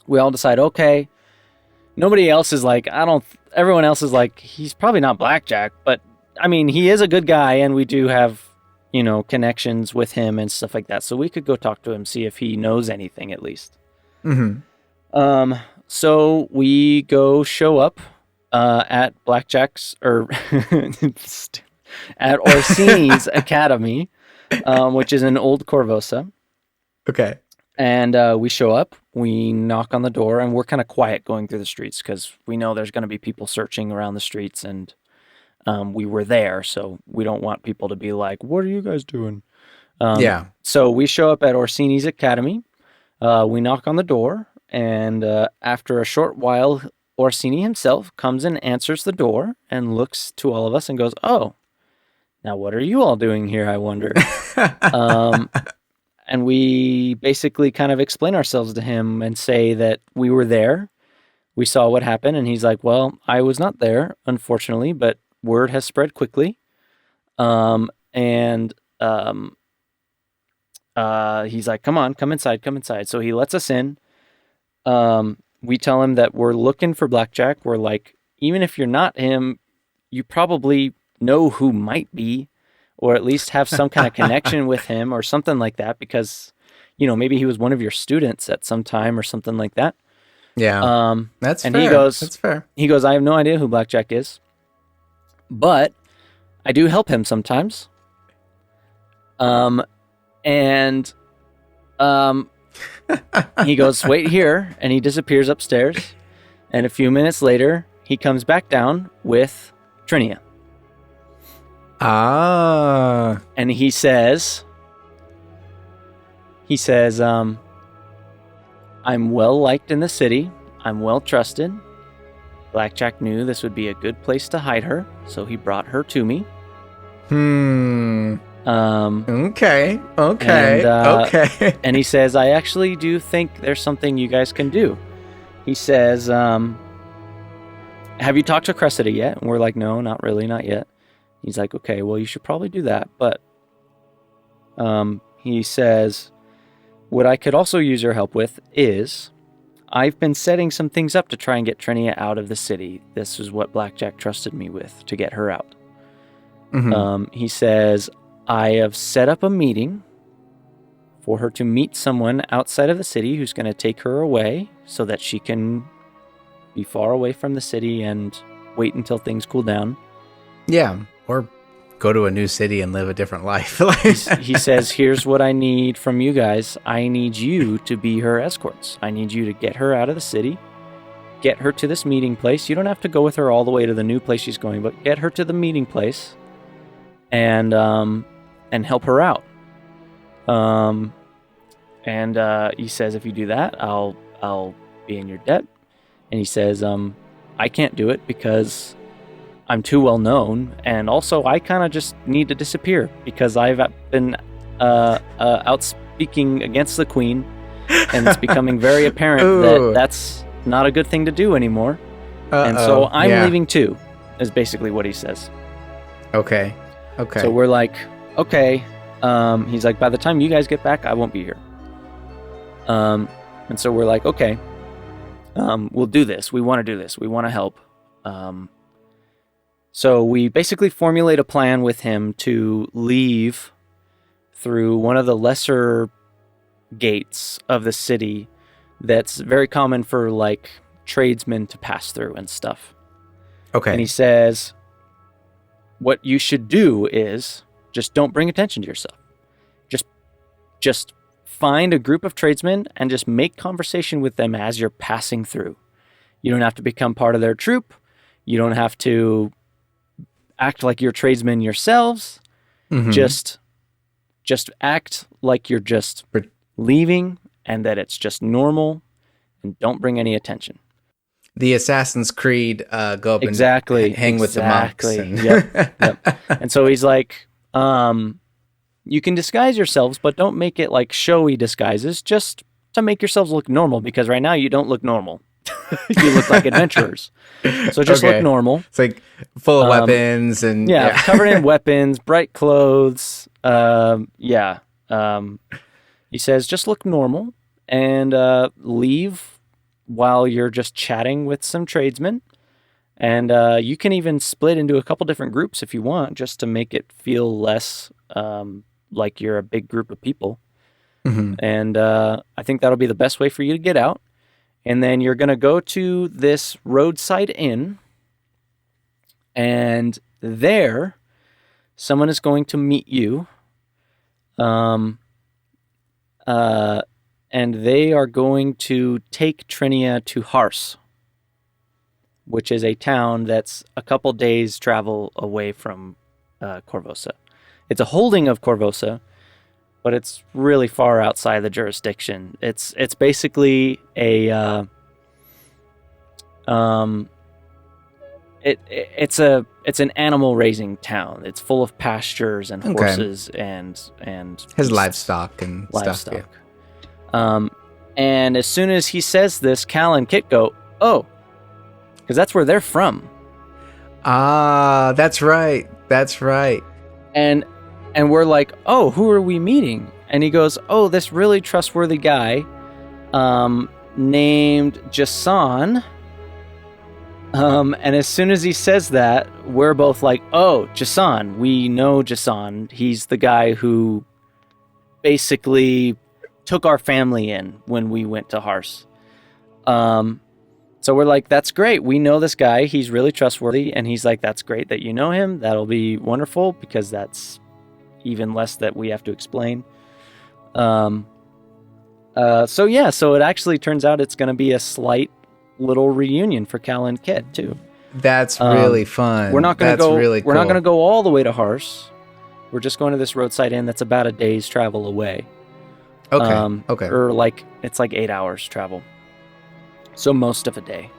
we all decide, okay, nobody else is like, everyone else is like, he's probably not Blackjack, but I mean, he is a good guy and we do have, connections with him and stuff like that. So we could go talk to him, see if he knows anything at least. So we go show up at Blackjack's or at Orsini's academy, which is in Old Korvosa. Okay. And we show up, we knock on the door, and we're kind of quiet going through the streets because we know there's going to be people searching around the streets, and we were there, so we don't want people to be like, what are you guys doing? So we show up at Orsini's academy, we knock on the door, And after a short while, Orsini himself comes and answers the door and looks to all of us and goes, "Oh, now what are you all doing here, I wonder?" And we basically kind of explain ourselves to him and say that we were there. We saw what happened. And he's like, "Well, I was not there, unfortunately, but word has spread quickly." He's like, come inside. So he lets us in. We tell him that we're looking for Blackjack. We're like, even if you're not him, you probably know who might be, or at least have some kind of connection with him or something like that, because, maybe he was one of your students at some time or something like that. Yeah. That's and fair. That's fair. He goes, "I have no idea who Blackjack is, but I do help him sometimes." He goes, "Wait here," and he disappears upstairs. And a few minutes later, he comes back down with Trinia. Ah. And he says, "I'm well liked in the city. I'm well trusted. Blackjack knew this would be a good place to hide her, so he brought her to me." Okay. And he says, "I actually do think there's something you guys can do." He says, "Have you talked to Cressida yet?" And we're like, "No, not really, not yet." He's like, "Okay, well, you should probably do that." But he says, "What I could also use your help with is I've been setting some things up to try and get Trinia out of the city. This is what Blackjack trusted me with to get her out." He says, "I have set up a meeting for her to meet someone outside of the city who's going to take her away so that she can be far away from the city and wait until things cool down." Yeah, or go to a new city and live a different life. He says, "Here's what I need from you guys. I need you to be her escorts. I need you to get her out of the city, get her to this meeting place. You don't have to go with her all the way to the new place she's going, but get her to the meeting place and help her out." He says, "If you do that, I'll be in your debt." And he says, "I can't do it because I'm too well known, and also I kind of just need to disappear because I've been out speaking against the queen, and it's becoming very apparent that that's not a good thing to do anymore. And so I'm leaving too," is basically what he says. Okay. So we're like, "Okay." He's like, "By the time you guys get back, I won't be here." And so we're like, "Okay, we'll do this. We want to do this. We want to help." So we basically formulate a plan with him to leave through one of the lesser gates of the city that's very common for like tradesmen to pass through and stuff. Okay. And he says, "What you should do is just don't bring attention to yourself. Just find a group of tradesmen and just make conversation with them as you're passing through. You don't have to become part of their troop. You don't have to act like you're tradesmen yourselves. Just act like you're just leaving and that it's just normal, and don't bring any attention." The Assassin's Creed go up and hang with the monks. Yep. And so he's like, "You can disguise yourselves, but don't make it like showy disguises, just to make yourselves look normal, because right now you don't look normal. You look like adventurers. So just look normal." It's like full of weapons and covered in weapons, bright clothes. He says, "Just look normal and leave while you're just chatting with some tradesmen. And you can even split into a couple different groups if you want, just to make it feel less like you're a big group of people. And I think that'll be the best way for you to get out. And then you're going to go to this roadside inn, and there someone is going to meet you. And they are going to take Trinia to Hars, which is a town that's a couple days travel away from Korvosa. It's a holding of Korvosa, but it's really far outside the jurisdiction. It's basically a it's an animal raising town. It's full of pastures and horses and has livestock and stuff. Yeah. And as soon as he says this, Cal and Kit go, "Oh," because that's where they're from. Ah, that's right. That's right. And we're like, "Oh, who are we meeting?" And he goes, "Oh, this really trustworthy guy, named Jason." And as soon as he says that, we're both like, "Oh, Jason. We know Jason. He's the guy who basically took our family in when we went to Hars." So we're like, "That's great. We know this guy. He's really trustworthy." And he's like, "That's great that you know him. That'll be wonderful because that's even less that we have to explain." So it actually turns out it's going to be a slight little reunion for Cal and Kit too. That's really fun. We're not going to go. Really cool. We're not going to go all the way to Hars. We're just going to this roadside inn that's about a day's travel away. Okay. Okay. Or it's like 8 hours travel. So most of a day.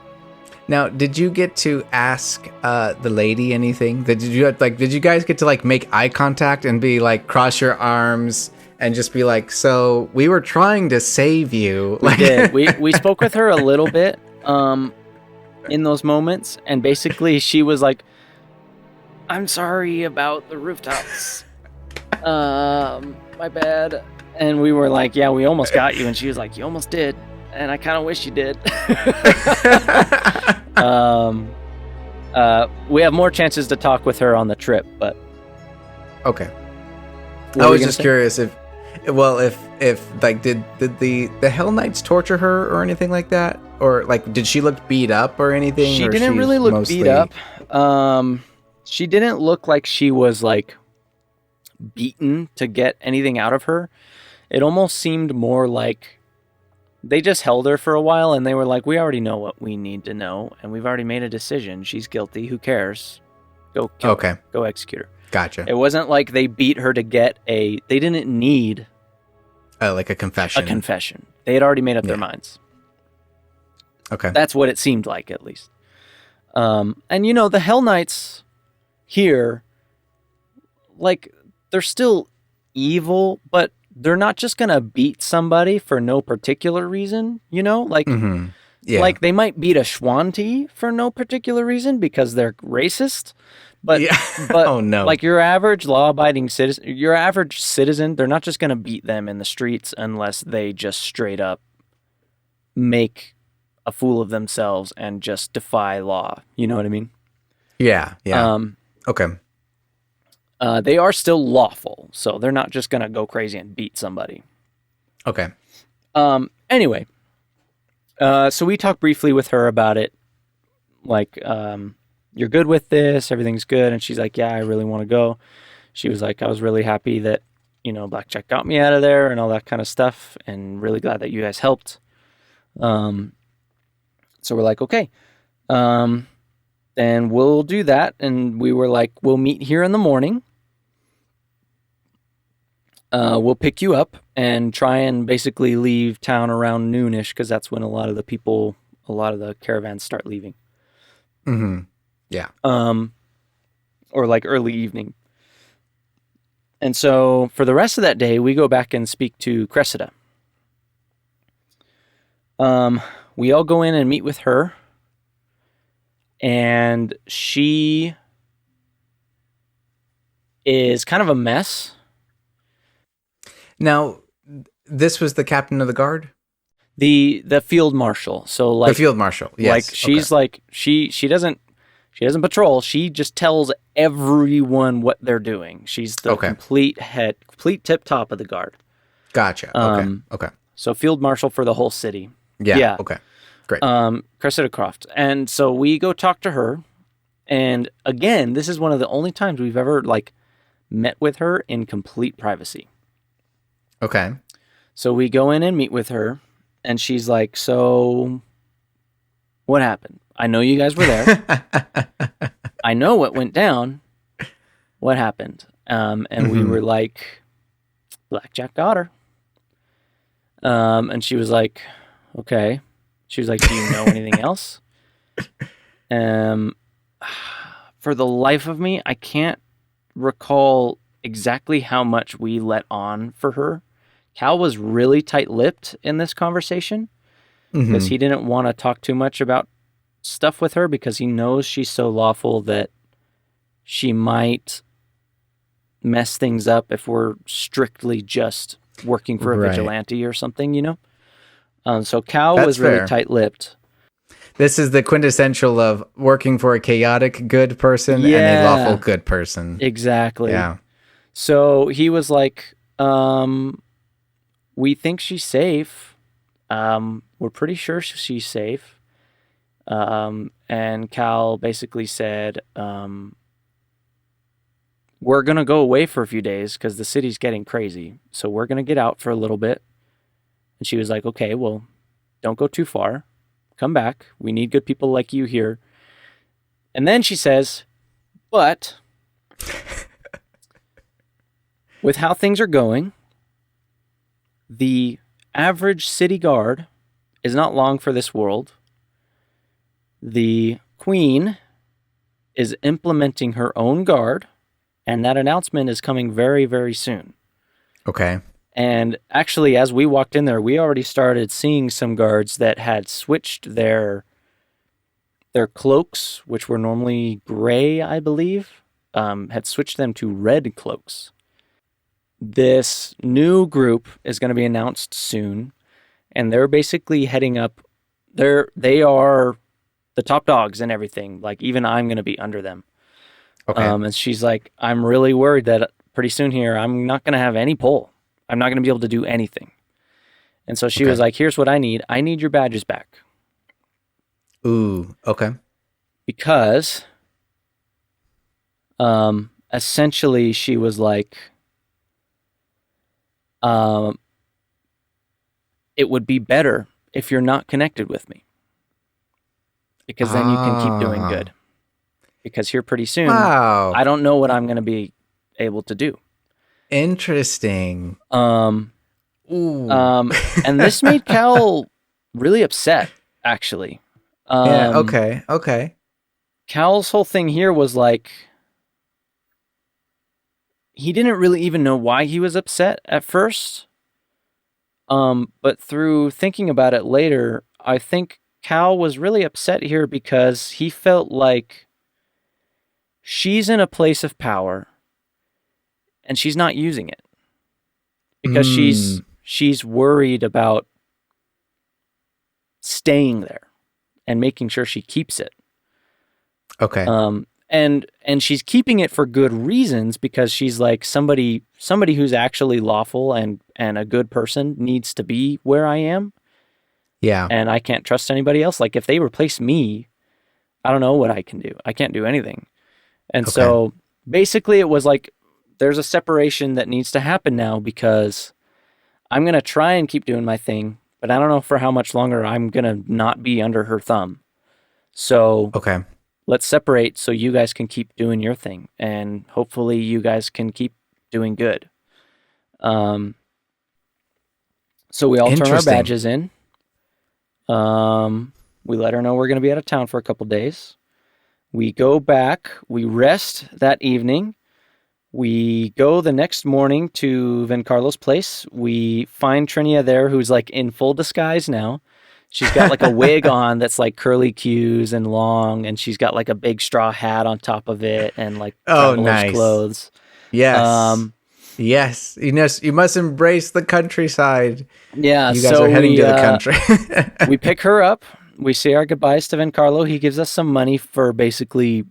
Now, did you get to ask the lady anything? Did you guys get to like make eye contact and be like cross your arms and just be like, "So we were trying to save you"? We did. We spoke with her a little bit in those moments, and basically she was like, "I'm sorry about the rooftops. My bad." And we were like, "Yeah, we almost got you." And she was like, "You almost did. And I kind of wish you did." We have more chances to talk with her on the trip, but okay. I was just curious if like did the Hell Knights torture her or anything like that, or like did she look beat up or anything? She didn't really look beat up. She didn't look like she was like beaten to get anything out of her. It almost seemed more like they just held her for a while and they were like, "We already know what we need to know and we've already made a decision. She's guilty. Who cares? Go kill her. Go execute her." Gotcha. It wasn't like they beat her to get they didn't need like a confession. A confession. They had already made up their minds. Okay. That's what it seemed like, at least. And the Hell Knights here, like, they're still evil, but they're not just gonna beat somebody for no particular reason, like like they might beat a Schwanti for no particular reason because they're racist, but but oh no, like your average law-abiding citizen, they're not just gonna beat them in the streets unless they just straight up make a fool of themselves and just defy law. You know what I mean? Yeah. Okay. They are still lawful, so they're not just gonna go crazy and beat somebody. Okay. Anyway, so we talked briefly with her about it. Like, "You're good with this? Everything's good?" And she's like, "Yeah, I really want to go." She was like, "I was really happy that, Blackjack got me out of there and all that kind of stuff, and really glad that you guys helped." So we're like, "Okay. Then we'll do that." And we were like, "We'll meet here in the morning. We'll pick you up and try and basically leave town around noonish because that's when a lot of the caravans start leaving." Mm-hmm. Yeah. Or like early evening. And so for the rest of that day, we go back and speak to Cressida. We all go in and meet with her. And she is kind of a mess. Now, this was the captain of the guard? The field marshal. So like the field marshal. Yes. Like she's like she doesn't patrol. She just tells everyone what they're doing. She's the complete tip top of the guard. Gotcha. Okay. So field marshal for the whole city. Yeah. Okay. Great. Cressida Croft. And so we go talk to her. And again, this is one of the only times we've ever like met with her in complete privacy. Okay. So we go in and meet with her, and she's like, "So what happened? I know you guys were there. I know what went down. What happened?" And we were like, Blackjack got her. And she was like, okay. She was like, do you know anything else? For the life of me, I can't recall exactly how much we let on for her. Cal was really tight-lipped in this conversation because he didn't want to talk too much about stuff with her because he knows she's so lawful that she might mess things up if we're strictly just working for a vigilante or something, you know? So Cal was really tight-lipped. This is the quintessential of working for a chaotic good person and a lawful good person. Exactly. Yeah. So he was like, we think she's safe. We're pretty sure she's safe. And Cal basically said, we're going to go away for a few days because the city's getting crazy. So we're going to get out for a little bit. And she was like, okay, well, don't go too far. Come back. We need good people like you here. And then she says, but with how things are going, the average city guard is not long for this world. The queen is implementing her own guard, and that announcement is coming very, very soon. Okay. And actually, as we walked in there, we already started seeing some guards that had switched their cloaks, which were normally gray, I believe, had switched them to red cloaks. This new group is going to be announced soon, and they're basically heading up. They are the top dogs and everything. Like, even I'm going to be under them. Okay. And she's like, I'm really worried that pretty soon here, I'm not going to have any pull. I'm not going to be able to do anything. And so she was like, here's what I need. I need your badges back. Ooh, okay. Because essentially she was like, it would be better if you're not connected with me. Because then you can keep doing good. Because here pretty soon, I don't know what I'm going to be able to do. Interesting. And this made Cal really upset, actually. Yeah, okay. Cal's whole thing here was like, he didn't really even know why he was upset at first. But through thinking about it later, I think Cal was really upset here because he felt like she's in a place of power and she's not using it because she's worried about staying there and making sure she keeps it. Okay. And she's keeping it for good reasons because she's like somebody who's actually lawful and a good person needs to be where I am. Yeah. And I can't trust anybody else. Like if they replace me, I don't know what I can do. I can't do anything. And so basically it was like, there's a separation that needs to happen now because I'm going to try and keep doing my thing, but I don't know for how much longer I'm going to not be under her thumb. So let's separate so you guys can keep doing your thing and hopefully you guys can keep doing good. So we all turn our badges in. We let her know we're going to be out of town for a couple days. We go back, we rest that evening. We go the next morning to Vencarlo's place. We find Trinia there, who's like in full disguise now. She's got like a wig on that's like curly cues and long, and she's got like a big straw hat on top of it and like traveler's clothes. Yes. Yes. You must embrace the countryside. Yeah. You guys are heading to the country. We pick her up. We say our goodbyes to Vencarlo. He gives us some money for basically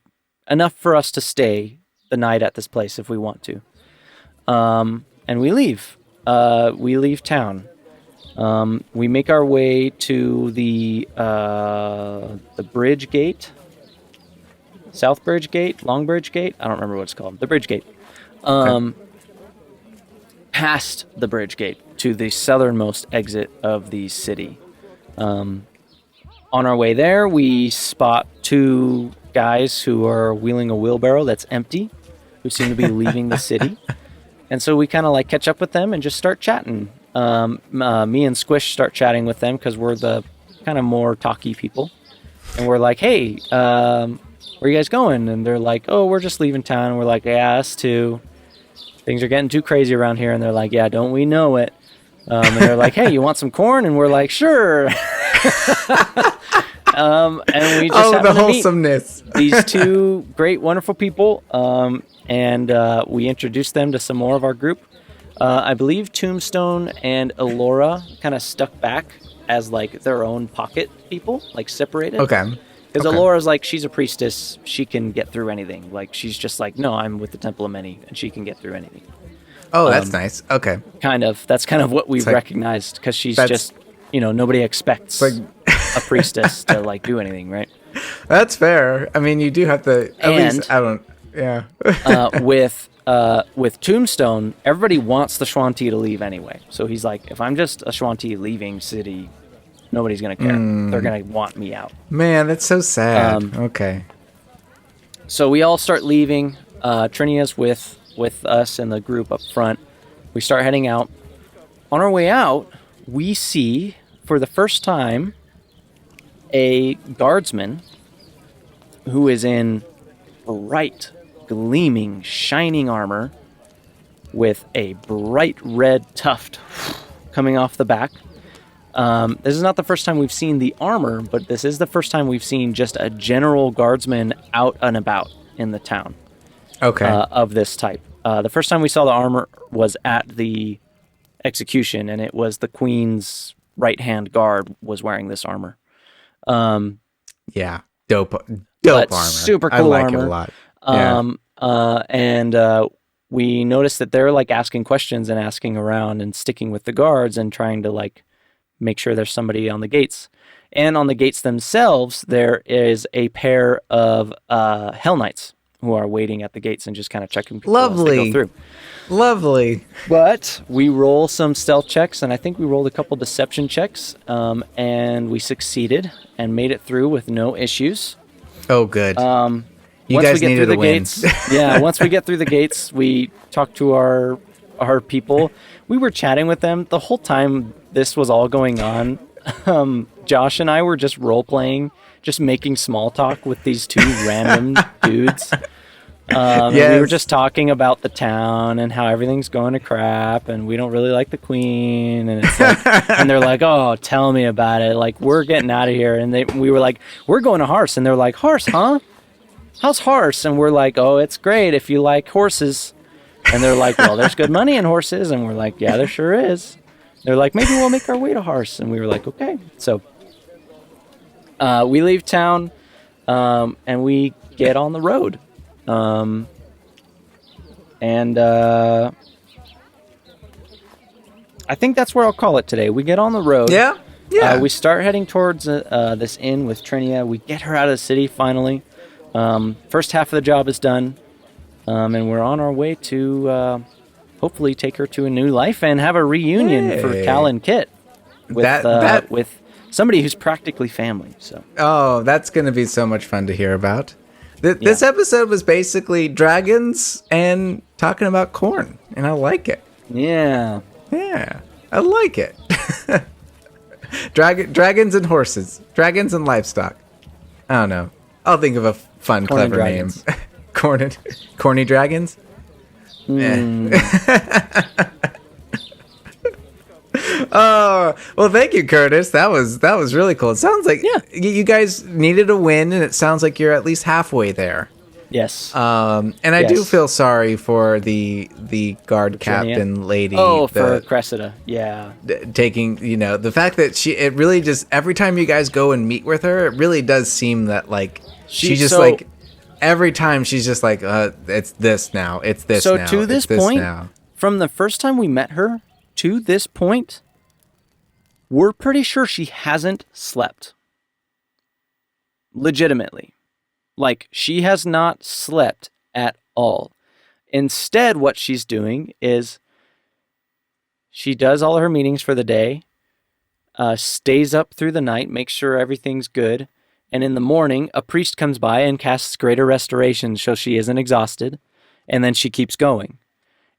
enough for us to stay the night at this place if we want to. And we leave. We leave town. We make our way to the bridge gate. South Bridge Gate? Long Bridge Gate? I don't remember what it's called. The bridge gate. Past the bridge gate to the southernmost exit of the city. On our way there, we spot two guys who are wheeling a wheelbarrow that's empty, who seem to be leaving the city. And so we kind of like catch up with them and just start chatting. Me and Squish start chatting with them because we're the kind of more talky people. And we're like, hey, where are you guys going? And they're like, oh, we're just leaving town. And we're like, yeah, us too. Things are getting too crazy around here. And they're like, yeah, don't we know it? And they're like, hey, you want some corn? And we're like, sure. And we just the happened to wholesomeness. meet these two great, wonderful people. And we introduced them to some more of our group. I believe Tombstone and Elora kind of stuck back as like their own pocket people, like separated. Okay. Because Elora's like, she's a priestess. She can get through anything. Like, she's just like, no, I'm with the Temple of Many, and she can get through anything. Oh, that's nice. Okay. That's kind of what we've recognized, because she's just, nobody expects a priestess to like do anything, right? That's fair. I mean, you do have to, at least, I don't, yeah. With Tombstone, everybody wants the Shuan-Ti to leave anyway. So he's like, if I'm just a Shuan-Ti leaving city, nobody's going to care. They're going to want me out. Man, that's so sad. Okay. So we all start leaving. Trinia's with us and the group up front. We start heading out. On our way out, we see, for the first time, a guardsman who is in bright, gleaming, shining armor with a bright red tuft coming off the back. This is not the first time we've seen the armor, but this is the first time we've seen just a general guardsman out and about in the town. Okay. Of this type. The first time we saw the armor was at the execution, and it was the Queen's right-hand guard was wearing this armor. Yeah. Dope armor. Super cool I like armor. it a lot. Yeah. And we noticed that they're like asking questions and asking around and sticking with the guards and trying to like make sure there's somebody on the gates. And on the gates themselves, there is a pair of Hell Knights who are waiting at the gates and just kind of checking people as they go through. Lovely. But we roll some stealth checks, and I think we rolled a couple deception checks, and we succeeded and made it through with no issues. Oh, good. You Once guys we get needed through the a win. gates, once we get through the gates, we talk to our people. We were chatting with them the whole time this was all going on. Josh and I were just role playing, just making small talk with these two random dudes. And we were just talking about the town and how everything's going to crap, and we don't really like the Queen, and it's like, and they're like, "Oh, tell me about it! Like, we're getting out of here." And we were like, "We're going to Harse," and they're like, "Harse, huh? How's Harse?" And we're like, "Oh, it's great if you like horses." And they're like, "Well, there's good money in horses," and we're like, "Yeah, there sure is." They're like, "Maybe we'll make our way to Harse," and we were like, "Okay." So we leave town, and we get on the road. I think that's where I'll call it today. We get on the road. Yeah. We start heading towards this inn with Trinia. We get her out of the city finally. First half of the job is done, and we're on our way to hopefully take her to a new life and have a reunion for Cal and Kit with somebody who's practically family. So. Oh, that's going to be so much fun to hear about. This episode was basically dragons and talking about corn, and I like it. Yeah. Yeah, I like it. Dragons and horses. Dragons and livestock. I don't know. I'll think of a fun, Corny clever dragons. name. Corny dragons? Oh, well, thank you, Kurtis. That was really cool. It sounds like you guys needed a win, and it sounds like you're at least halfway there. Yes. And I do feel sorry for the guard captain lady. Oh, for Cressida. Yeah. Taking, the fact that it really just, every time you guys go and meet with her, it really does seem that, like, she just, like, every time she's just like, it's this now. It's this now. So to this point, from the first time we met her to this point, we're pretty sure she hasn't slept. Legitimately. Like, she has not slept at all. Instead, what she's doing is she does all her meetings for the day, stays up through the night, makes sure everything's good, and in the morning, a priest comes by and casts greater restoration so she isn't exhausted, and then she keeps going.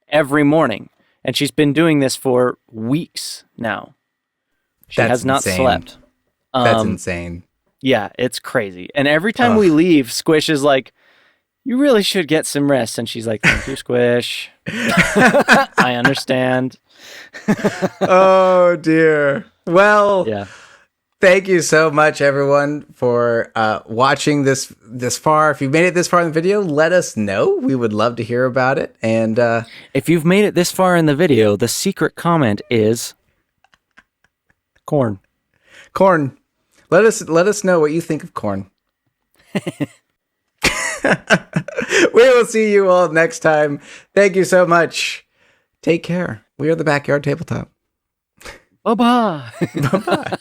every morning. And she's been doing this for weeks now. She That's has not insane. slept. That's insane. Yeah, it's crazy. And every time we leave, Squish is like, you really should get some rest. And she's like, thank you, Squish. I understand. Oh, dear. Well, Yeah. thank you so much, everyone, for watching this far. If you made it this far in the video, let us know. We would love to hear about it. And If you've made it this far in the video, the secret comment is corn. corn. Let us know what you think of corn. We will see you all next time. Thank you so much. Take care. We are the Backyard Tabletop. Bye-bye. Bye-bye.